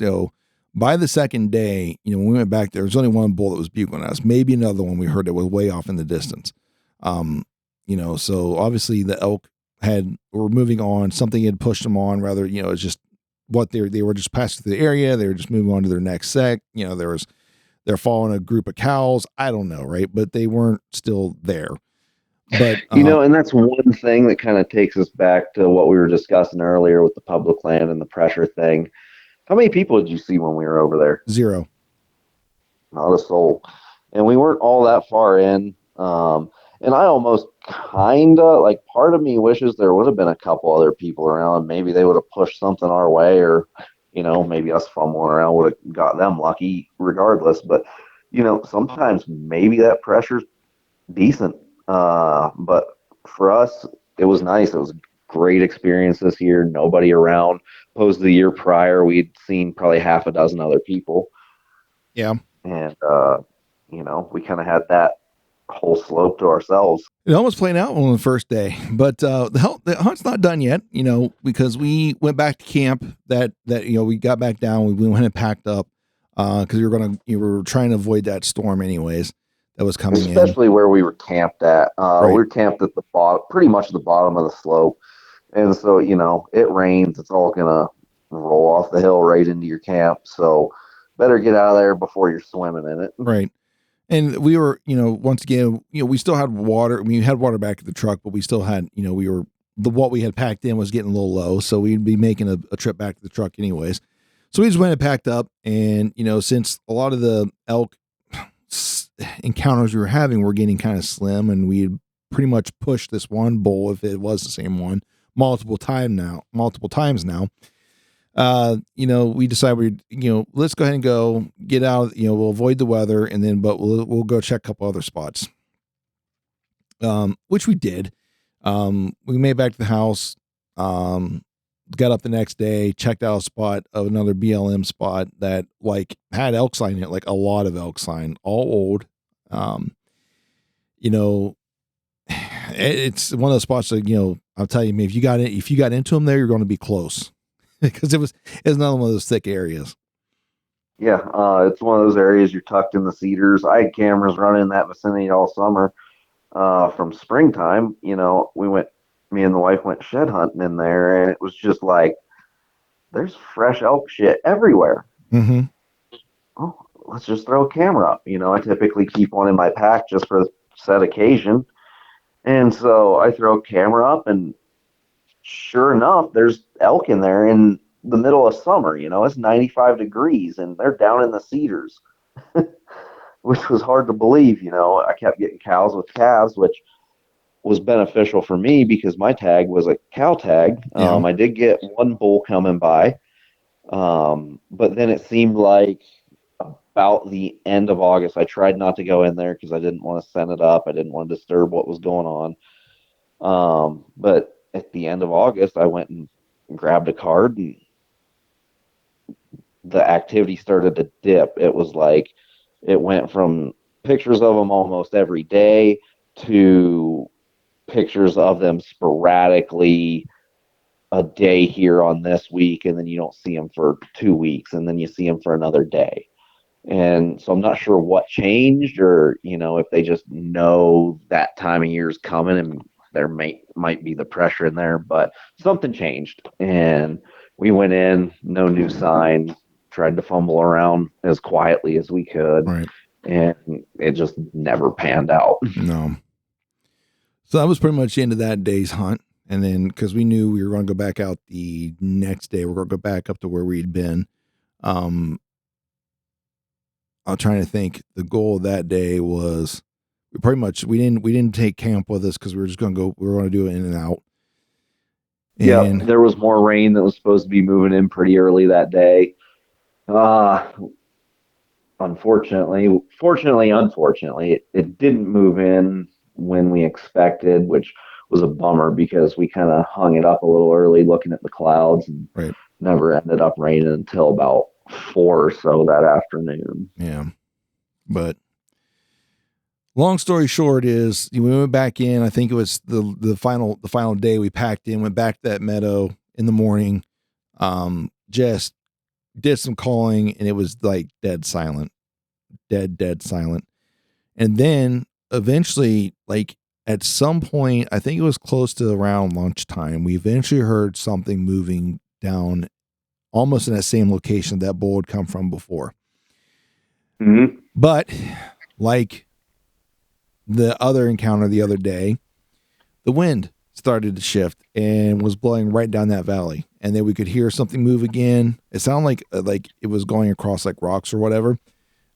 by the second day, when we went back there was only one bull that was bugling us, maybe another one we heard that was way off in the distance. So obviously the elk were moving on. Something had pushed them on. Rather, it's just what they were just passing through the area. They were just moving on to their next sec. They're following a group of cows. I don't know, right? But they weren't still there. But and that's one thing that kind of takes us back to what we were discussing earlier with the public land and the pressure thing. How many people did you see when we were over there? 0. Not a soul. And we weren't all that far in. And I almost part of me wishes there would have been a couple other people around. Maybe they would have pushed something our way, or, maybe us fumbling around would have got them lucky regardless. But, sometimes maybe that pressure's decent. But for us, it was nice. It was a great experience this year. Nobody around. Opposed to the year prior, we'd seen probably half a dozen other people. Yeah. And, we kind of had that whole slope to ourselves. It almost played out on the first day, but the hunt's not done yet, because we went back to camp that we got back down. We went and packed up because we were trying to avoid that storm anyways that was coming in. Especially where we were camped at. Right. We were camped at the bottom, pretty much the bottom of the slope. And so, it rains. It's all going to roll off the hill right into your camp. So better get out of there before you're swimming in it. Right. And we were, once again, we still had water. We had water back at the truck, but we still had, what we had packed in was getting a little low. So we'd be making a trip back to the truck anyways. So we just went and packed up. And, since a lot of the elk encounters we were having were getting kind of slim, and we had pretty much pushed this one bull, if it was the same one, multiple times now, we decided let's go ahead and go get out, we'll avoid the weather, and then, but we'll go check a couple other spots. Which we did. We made it back to the house, got up the next day, checked out a spot of another BLM spot that had elk sign in it, a lot of elk sign, all old. It's one of those spots that, I'll tell you, if you got into them there, you're going to be close. Because it's another one of those thick areas. Yeah, it's one of those areas you're tucked in the cedars. I had cameras running in that vicinity all summer. From springtime, me and the wife went shed hunting in there, and it was just there's fresh elk shit everywhere. Mm-hmm. Oh, let's just throw a camera up. I typically keep one in my pack just for said occasion. And so I throw a camera up, and sure enough, there's elk in there in the middle of summer. It's 95 degrees and they're down in the cedars, which was hard to believe. I kept getting cows with calves, which was beneficial for me because my tag was a cow tag. Yeah. I did get one bull coming by, but then it seemed like about the end of August, I tried not to go in there because I didn't want to send it up. I didn't want to disturb what was going on. But at the end of August, I went and grabbed a card, and the activity started to dip. It was like it went from pictures of them almost every day to pictures of them sporadically a day here on this week, and then you don't see them for 2 weeks, and then you see them for another day. And so I'm not sure what changed, or if they just know that time of year is coming, and there might be the pressure in there, but something changed. And we went in, no new signs, tried to fumble around as quietly as we could, Right. and it just never panned out. No. So that was pretty much the end of that day's hunt. And then, because we knew we were going to go back out the next day, we're going to go back up to where we'd been. I'm trying to think. The goal of that day was we didn't take camp with us because we were just going to go. We were going to do it in and out. Yeah, there was more rain that was supposed to be moving in pretty early that day. Unfortunately, it didn't move in when we expected, which was a bummer because we kind of hung it up a little early looking at the clouds, and Right. never ended up raining until about 4 or so that afternoon. Yeah. But long story short is we went back in. I think it was the final day we packed in, went back to that meadow in the morning, just did some calling, and it was like dead silent. And then eventually, like at some point, I think it was close to around lunchtime, we eventually heard something moving down almost in that same location that bull had come from before. Mm-hmm. But like the other encounter the other day, the wind started to shift and was blowing right down that valley. And then we could hear something move again. It sounded like it was going across like rocks or whatever,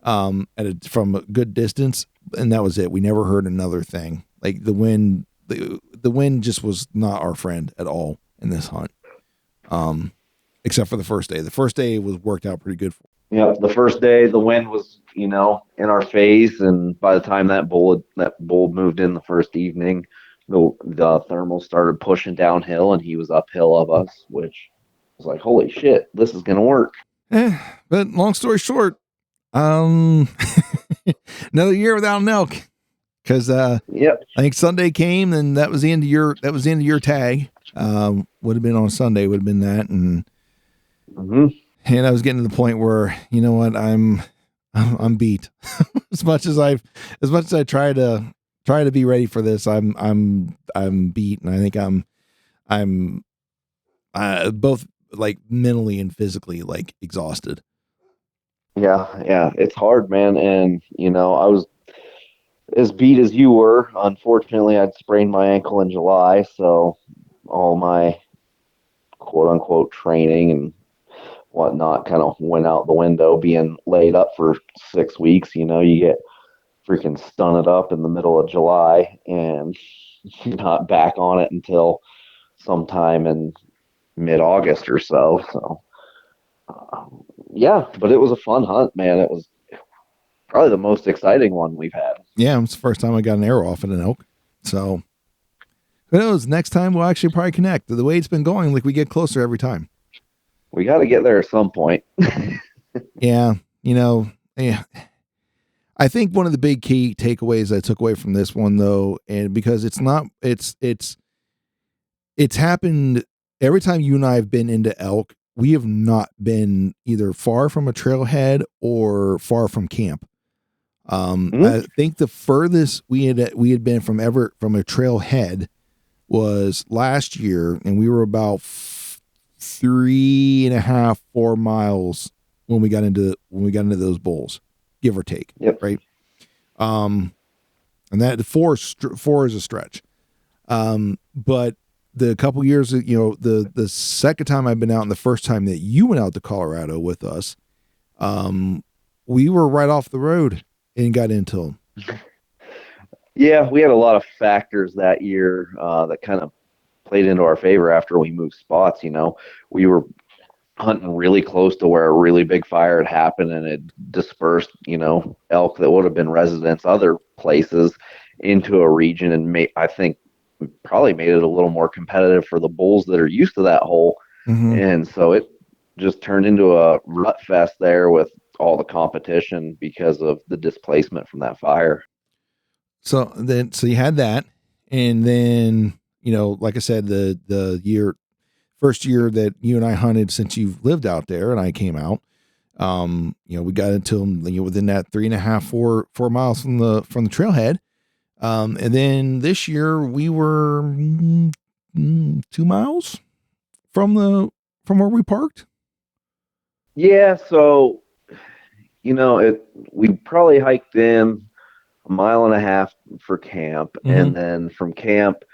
from a good distance. And that was it. We never heard another thing. Like the wind just was not our friend at all in this hunt. Except for the first day. The first day was worked out pretty good. Yeah, the first day the wind was, in our face, and by the time that bull moved in the first evening, the thermal started pushing downhill, and he was uphill of us, which was like, holy shit, this is gonna work. But long story short, another year without an elk, because Yep. I think Sunday came, and that was the end of your tag. Would have been on Sunday, would have been that, and and I was getting to the point where, you know what, I'm beat. as much as I try to be ready for this, I'm beat, and I think I'm both like mentally and physically like exhausted. Yeah, it's hard, man, and I was as beat as you were. Unfortunately, I'd sprained my ankle in July, so all my quote unquote training and whatnot kind of went out the window, being laid up for 6 weeks. You get freaking stunted up in the middle of July, and you're not back on it until sometime in mid-August or so. So, yeah, but it was a fun hunt, man. It was probably the most exciting one we've had. Yeah, it's the first time I got an arrow off at an elk. So who knows? Next time we'll actually probably connect. The way it's been going, like we get closer every time. We got to get there at some point. Yeah. Yeah. I think one of the big key takeaways I took away from this one, though, and because it's happened every time you and I have been into elk, we have not been either far from a trailhead or far from camp. I think the furthest we had been from a trailhead was last year, and we were about 3.5-4 miles when we got into those bulls, give or take. Yep. Right. And that four is a stretch. But the couple years, the second time I've been out and the first time that you went out to Colorado with us, we were right off the road and got into them. Yeah, we had a lot of factors that year that kind of played into our favor after we moved spots. We were hunting really close to where a really big fire had happened, and it dispersed, elk that would have been residents other places into a region, and I think probably made it a little more competitive for the bulls that are used to that hole. Mm-hmm. And so it just turned into a rut fest there with all the competition because of the displacement from that fire. So you had that, and then, like I said, the first year that you and I hunted since you've lived out there and I came out, we got into them, within that 3.5, 4 miles from the trailhead. And then this year we were 2 miles from where we parked. Yeah, so we probably hiked in 1.5 miles for camp, and then from camp,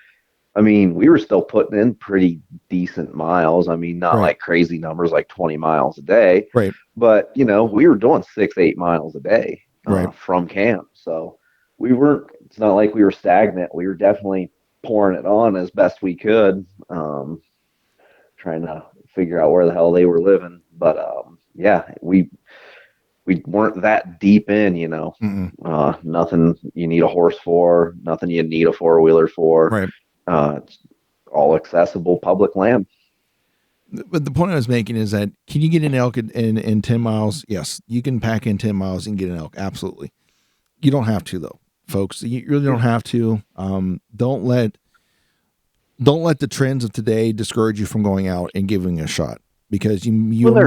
I mean, we were still putting in pretty decent miles. I mean, not Right. like crazy numbers, like 20 miles a day, Right. but we were doing 6, 8 miles a day Right. from camp. So we weren't. It's not like we were stagnant. We were definitely pouring it on as best we could, trying to figure out where the hell they were living. But yeah, we weren't that deep in, nothing you need a horse for, nothing you need a four-wheeler for. Right. It's all accessible public land. But the point I was making is that, can you get an elk in 10 miles? Yes, you can pack in 10 miles and get an elk. Absolutely. You don't have to, though, folks. You really don't have to. Don't let the trends of today discourage you from going out and giving it a shot, because there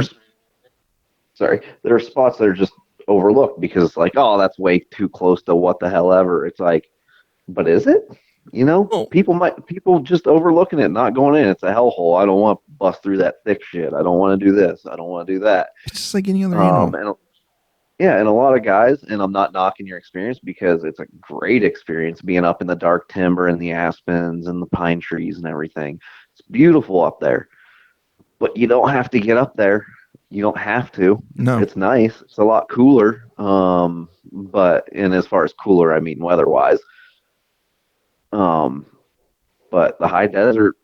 are spots that are just overlooked because it's like, oh, that's way too close to what the hell ever. It's like, but is it? People just overlooking it, not going in. It's a hellhole. I don't want to bust through that thick shit. I don't want to do this. I don't want to do that. It's just like any other animal. And a lot of guys, and I'm not knocking your experience, because it's a great experience being up in the dark timber and the aspens and the pine trees and everything. It's beautiful up there, but you don't have to get up there. You don't have to. No. It's nice. It's a lot cooler. And as far as cooler, I mean weather-wise. But the high desert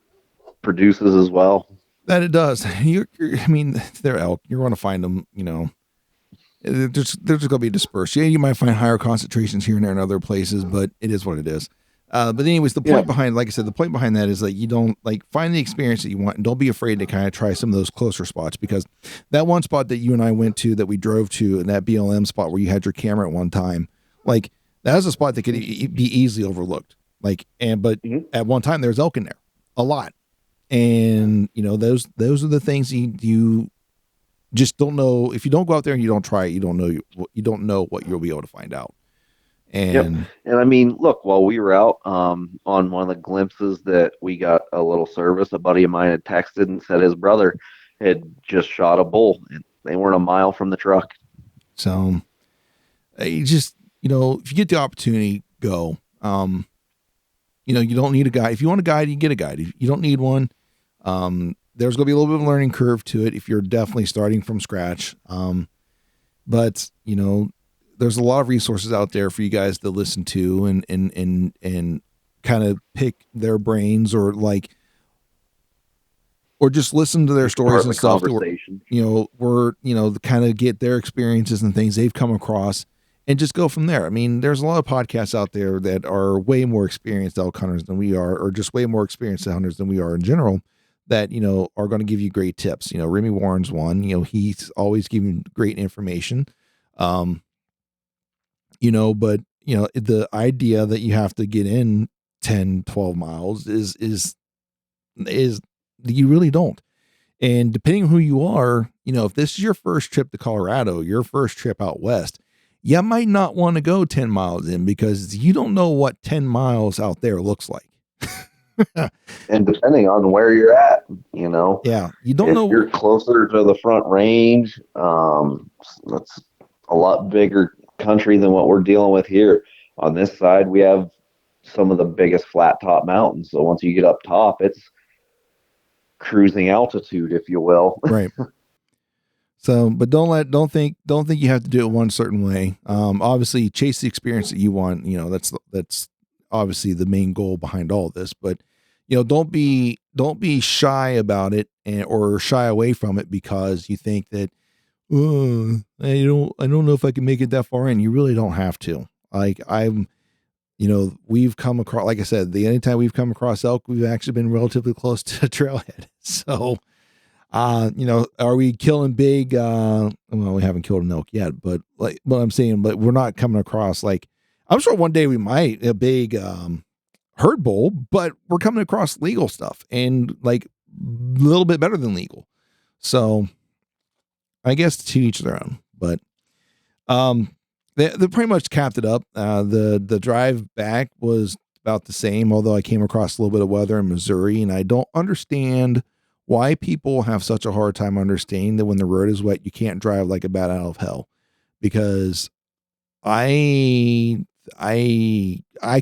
produces as well. That it does. They're elk. You're going to find them, they're just going to be dispersed. Yeah, you might find higher concentrations here and there in other places, but it is what it is. But anyways, the point behind, like I said, the point behind that is that you don't find the experience that you want, and don't be afraid to kind of try some of those closer spots, because that one spot that you and I went to, that we drove to, and that BLM spot where you had your camera at one time, that was a spot that could be easily overlooked. But at one time there's elk in there, a lot. And those are the things you just don't know. If you don't go out there and you don't try it, you don't know what you'll be able to find out. And I mean, look, while we were out, on one of the glimpses that we got a little service, a buddy of mine had texted and said his brother had just shot a bull, and they weren't a mile from the truck. So you just, if you get the opportunity, go. You don't need a guide. If you want a guide, you get a guide. If you don't need one, there's going to be a little bit of a learning curve to it if you're definitely starting from scratch. But there's a lot of resources out there for you guys to listen to and kind of pick their brains, or just listen to their stories and stuff. To kind of get their experiences and things they've come across, and just go from there. I mean, there's a lot of podcasts out there that are way more experienced elk hunters than we are, or just way more experienced hunters than we are in general, that, are going to give you great tips. Remy Warren's one, he's always giving great information. But the idea that you have to get in 10, 12 miles is you really don't. And depending on who you are, if this is your first trip to Colorado, your first trip out west, you might not want to go 10 miles in, because you don't know what 10 miles out there looks like. And depending on where you're at, yeah, you don't know. If you're closer to the front range, that's a lot bigger country than what we're dealing with here. On this side, we have some of the biggest flat top mountains. So once you get up top, it's cruising altitude, if you will. Right. So, but don't think you have to do it one certain way. Obviously chase the experience that you want. That's obviously the main goal behind all of this, but don't be shy about it, or shy away from it because you think that, I don't know if I can make it that far in. You really don't have to. we've come across, like I said, the anytime we've come across elk, we've actually been relatively close to a trailhead. So, are we killing big? Well, we haven't killed an elk yet, but like, what I'm saying, but we're not coming across like, I'm sure one day we might a big herd bull, but we're coming across legal stuff and like a little bit better than legal. So, I guess to each their own, but they pretty much capped it up. The drive back was about the same, although I came across a little bit of weather in Missouri, and I don't understand why people have such a hard time understanding that when the road is wet, you can't drive like a bat out of hell. Because I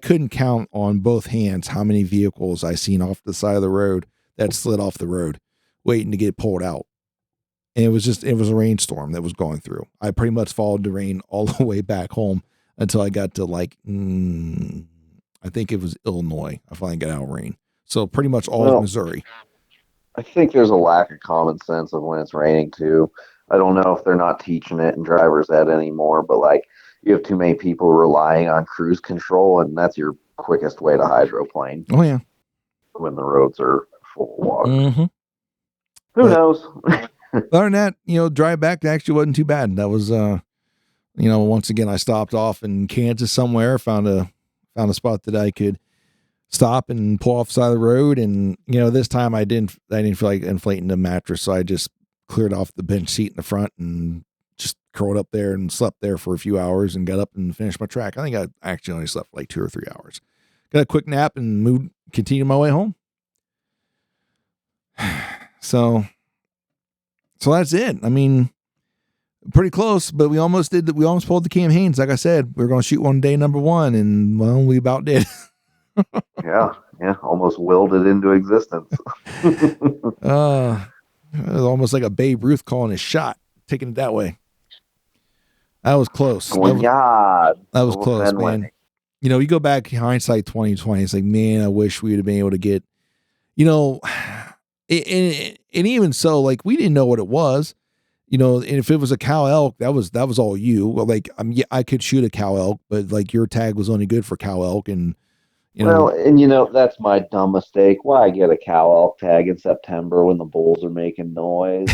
couldn't count on both hands how many vehicles I seen off the side of the road that slid off the road, waiting to get pulled out. And it was a rainstorm that was going through. I pretty much followed the rain all the way back home until I got to like, I think it was Illinois. I finally got out of rain. So pretty much all of Missouri. I think there's a lack of common sense of when it's raining too. I don't know if they're not teaching it in driver's ed anymore, but like you have too many people relying on cruise control, and that's your quickest way to hydroplane. Oh yeah. When the roads are full of water. Mm-hmm. Who knows? Other than that, drive back actually wasn't too bad. That was, once again, I stopped off in Kansas somewhere, found a spot that I could stop and pull off the side of the road. And, this time I didn't feel like inflating the mattress. So I just cleared off the bench seat in the front and just curled up there and slept there for a few hours and got up and finished my track. I think I actually only slept for like 2 or 3 hours. Got a quick nap and continued my way home. So that's it. I mean, pretty close, but we almost pulled the Cam Haines. Like I said, we were going to shoot one day number 1, and well, we about did. yeah, almost willed it into existence. It was almost like a Babe Ruth calling his shot, taking it that way. That was close. That was close, man. You go back hindsight 2020. It's like, man, I wish we would have been able to get, and even so, like we didn't know what it was, and if it was a cow elk, that was all you. Well, like I could shoot a cow elk, but like your tag was only good for cow elk, and that's my dumb mistake. Why get a cow elk tag in September when the bulls are making noise?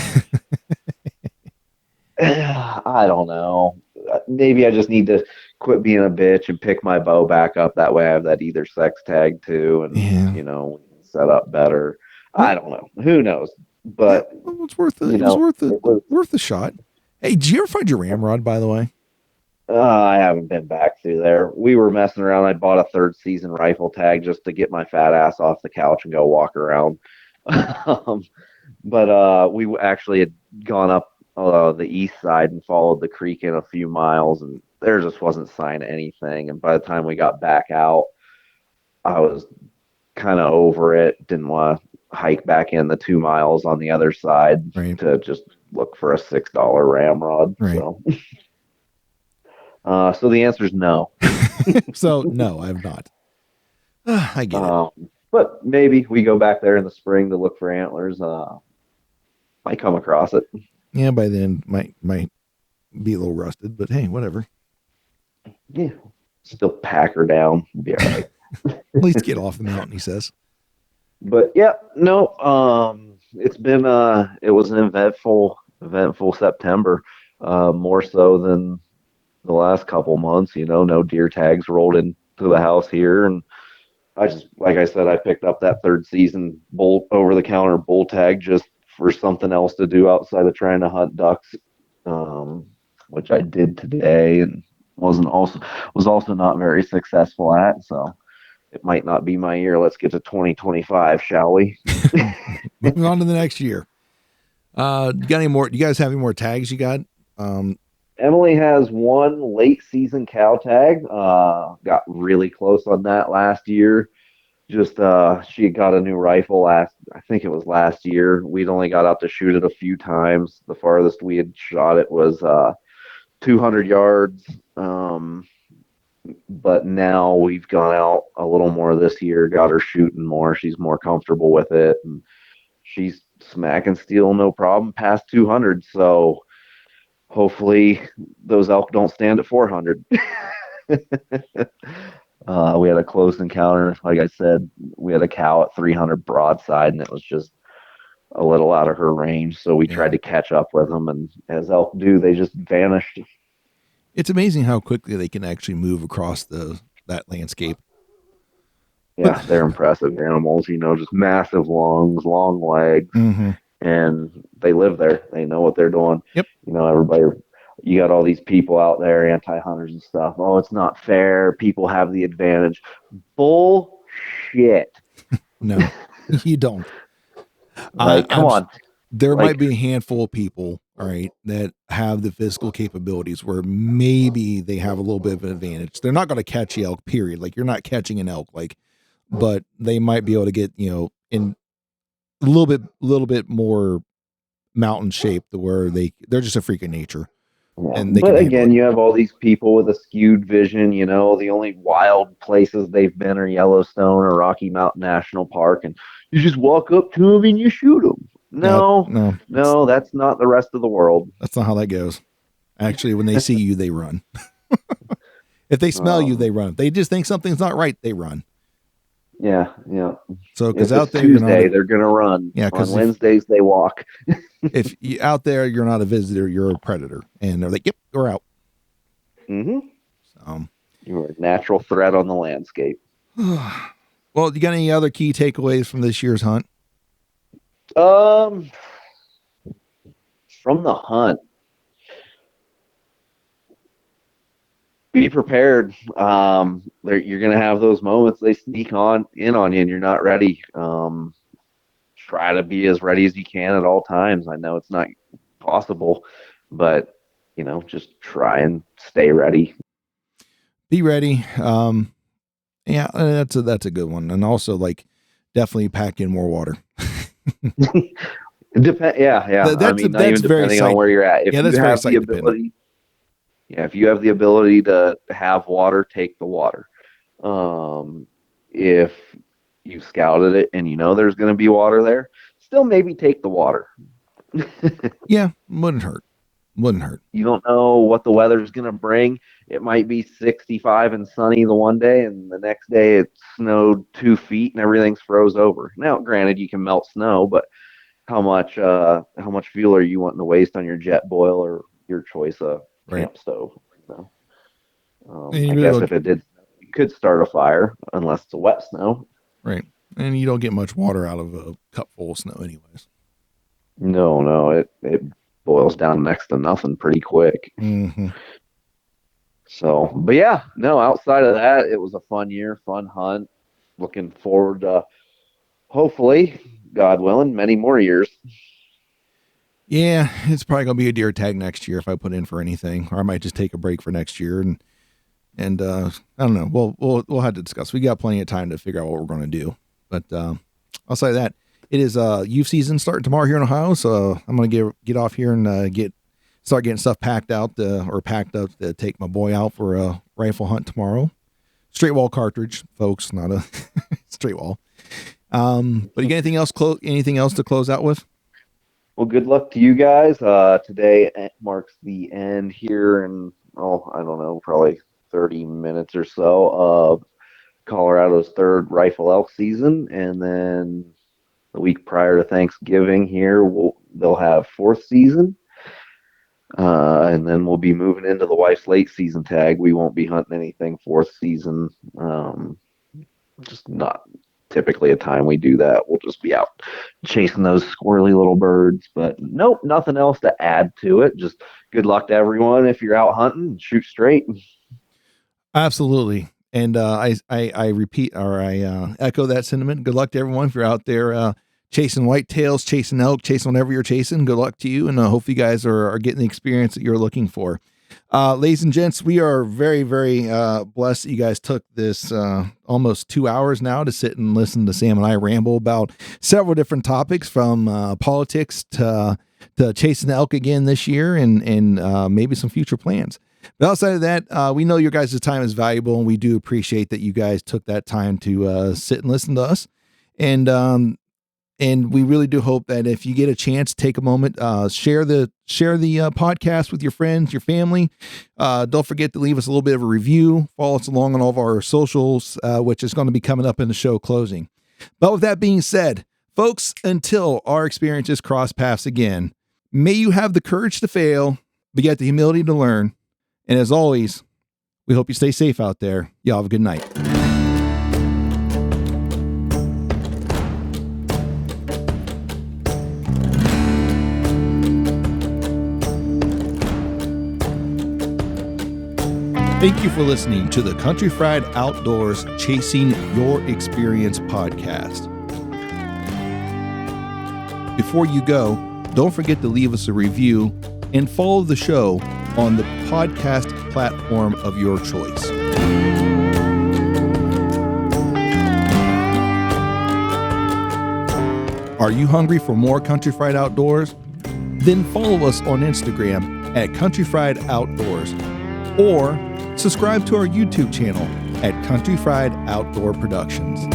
I don't know. Maybe I just need to quit being a bitch and pick my bow back up. That way I have that either sex tag too, and set up better. I don't know. Who knows? But it's worth it. It was worth the shot. Hey, did you ever find your ramrod, by the way? I haven't been back through there. We were messing around. I bought a 3rd season rifle tag just to get my fat ass off the couch and go walk around. But we actually had gone up the east side and followed the creek in a few miles, and there just wasn't sign of anything. And by the time we got back out, I was kind of over it. Didn't want to hike back in the 2 miles on the other side to just look for a $6 ramrod. Right. So the answer is no. So no, I have not. I get it. But maybe we go back there in the spring to look for antlers. Might come across it. Yeah, by then might be a little rusted, but hey, whatever. Yeah, still pack her down. Be all right. At least get off the mountain, he says. But yeah, no. It's been it was an eventful September. More so than the last couple months. No deer tags rolled into the house here, and I just, like I said, I picked up that 3rd season bull over-the-counter bull tag just for something else to do outside of trying to hunt ducks, which I did today, and was also not very successful at. So it might not be my year. Let's get to 2025, shall we? Moving on to the next year. You got any more? Do you guys have any more tags you got? Emily has 1 late season cow tag. Got really close on that last year. Just she got a new rifle I think it was last year. We'd only got out to shoot it a few times. The farthest we had shot it was 200 yards. But now we've gone out a little more this year, got her shooting more. She's more comfortable with it, and she's smacking steel no problem past 200. So hopefully those elk don't stand at 400. We had a close encounter. Like I said, we had a cow at 300 broadside, and it was just a little out of her range. So we Yeah. tried to catch up with them, and as elk do, they just vanished. It's amazing how quickly they can actually move across that landscape. But Yeah, they're impressive animals. Just massive lungs, long legs, mhm. and they live there. They know what they're doing. Yep. Everybody. You got all these people out there, anti-hunters and stuff. Oh, it's not fair. People have the advantage. Bullshit. No, you don't. Come on. There Like, might be a handful of people, all right, that have the physical capabilities where maybe they have a little bit of an advantage. They're not going to catch the elk, period. Like, you're not catching an elk, but they might be able to get, in a little bit more mountain shape to where they're just a freak of nature yeah. and they can But handle again, it. you have all these people with a skewed vision. The only wild places they've been are Yellowstone or Rocky Mountain National Park, and you just walk up to them and you shoot them. Yeah, No, no, no, that's not the rest of the world. that's not how that goes. Actually, when they see you, they run. If they smell you, Um, they run. If they just think something's not right, they run. yeah, yeah. So, because If out it's there, you're not Tuesday, they're gonna run. yeah, On because Wednesdays, they walk. if you out there, you're not a visitor, you're a predator. And they're like, yep, we're out. Hmm. So, You're a natural threat on the landscape. well, you got any other key takeaways from this year's hunt? Um, from the hunt, be prepared. You're gonna have those moments they sneak on in on you, and you're not ready. Try to be as ready as you can at all times. I know it's not possible, but just try and stay ready. Be ready. Yeah, that's a good one. And also, like, definitely pack in more water. Yeah, yeah. I mean, not That's even very depending on where you're at. If yeah, you that's very have the site dependent. ability, yeah, if you have the ability to have water, take the water. If you scouted it and there's going to be water there, still maybe take the water. Yeah, wouldn't hurt. Wouldn't hurt. You don't know what the weather's going to bring. It might be 65 and sunny the one day, and the next day it snowed 2 feet and everything's froze over. Now, granted, you can melt snow, but how much fuel are you wanting to waste on your jet boil or your choice of Right. camp stove? So, And you I really guess don't, if it did, you could start a fire unless it's a wet snow. right. And you don't get much water out of a cup full of snow anyways. No, no, it boils down next to nothing pretty quick. Mm-hmm. So, but yeah, no, outside of that, it was a fun year, fun hunt. Looking forward to hopefully, God willing, many more years. Yeah, it's probably gonna be a deer tag next year if I put in for anything, or I might just take a break for next year and I don't know. We'll have to discuss. We got plenty of time to figure out what we're gonna do. But I'll say that it is youth season starting tomorrow here in Ohio, so I'm gonna get off here and start getting stuff packed out or packed up to take my boy out for a rifle hunt tomorrow. Straight wall cartridge, folks, not a straight wall. But you got anything else to close out with? Well, good luck to you guys. Today marks the end here in, I don't know, probably 30 minutes or so of Colorado's third rifle elk season. And then the week prior to Thanksgiving here, they'll have fourth season. And then we'll be moving into the wife's late season tag. We won't be hunting anything fourth season. Just not typically a time we do that. We'll just be out chasing those squirrely little birds. But nope, nothing else to add to it. Just good luck to everyone if you're out hunting. Shoot straight. Absolutely. And I repeat, or I echo that sentiment. Good luck to everyone if you're out there chasing whitetails, chasing elk, chasing whatever you're chasing. Good luck to you, and hope you guys are getting the experience that you're looking for. Ladies and gents, we are very, very blessed that you guys took this almost 2 hours now to sit and listen to Sam and I ramble about several different topics, from politics to chasing elk again this year, and maybe some future plans. But outside of that, we know your guys' time is valuable, and we do appreciate that you guys took that time to sit and listen to us. And And we really do hope that if you get a chance, take a moment, share the podcast with your friends, your family. Don't forget to leave us a little bit of a review. Follow us along on all of our socials, which is going to be coming up in the show closing. But with that being said, folks, until our experiences cross paths again, may you have the courage to fail, but yet the humility to learn. And as always, we hope you stay safe out there. Y'all have a good night. Thank you for listening to the Country Fried Outdoors Chasing Your Experience podcast. Before you go, don't forget to leave us a review and follow the show on the podcast platform of your choice. Are you hungry for more Country Fried Outdoors? Then follow us on Instagram at Country Fried Outdoors, or subscribe to our YouTube channel at Country Fried Outdoor Productions.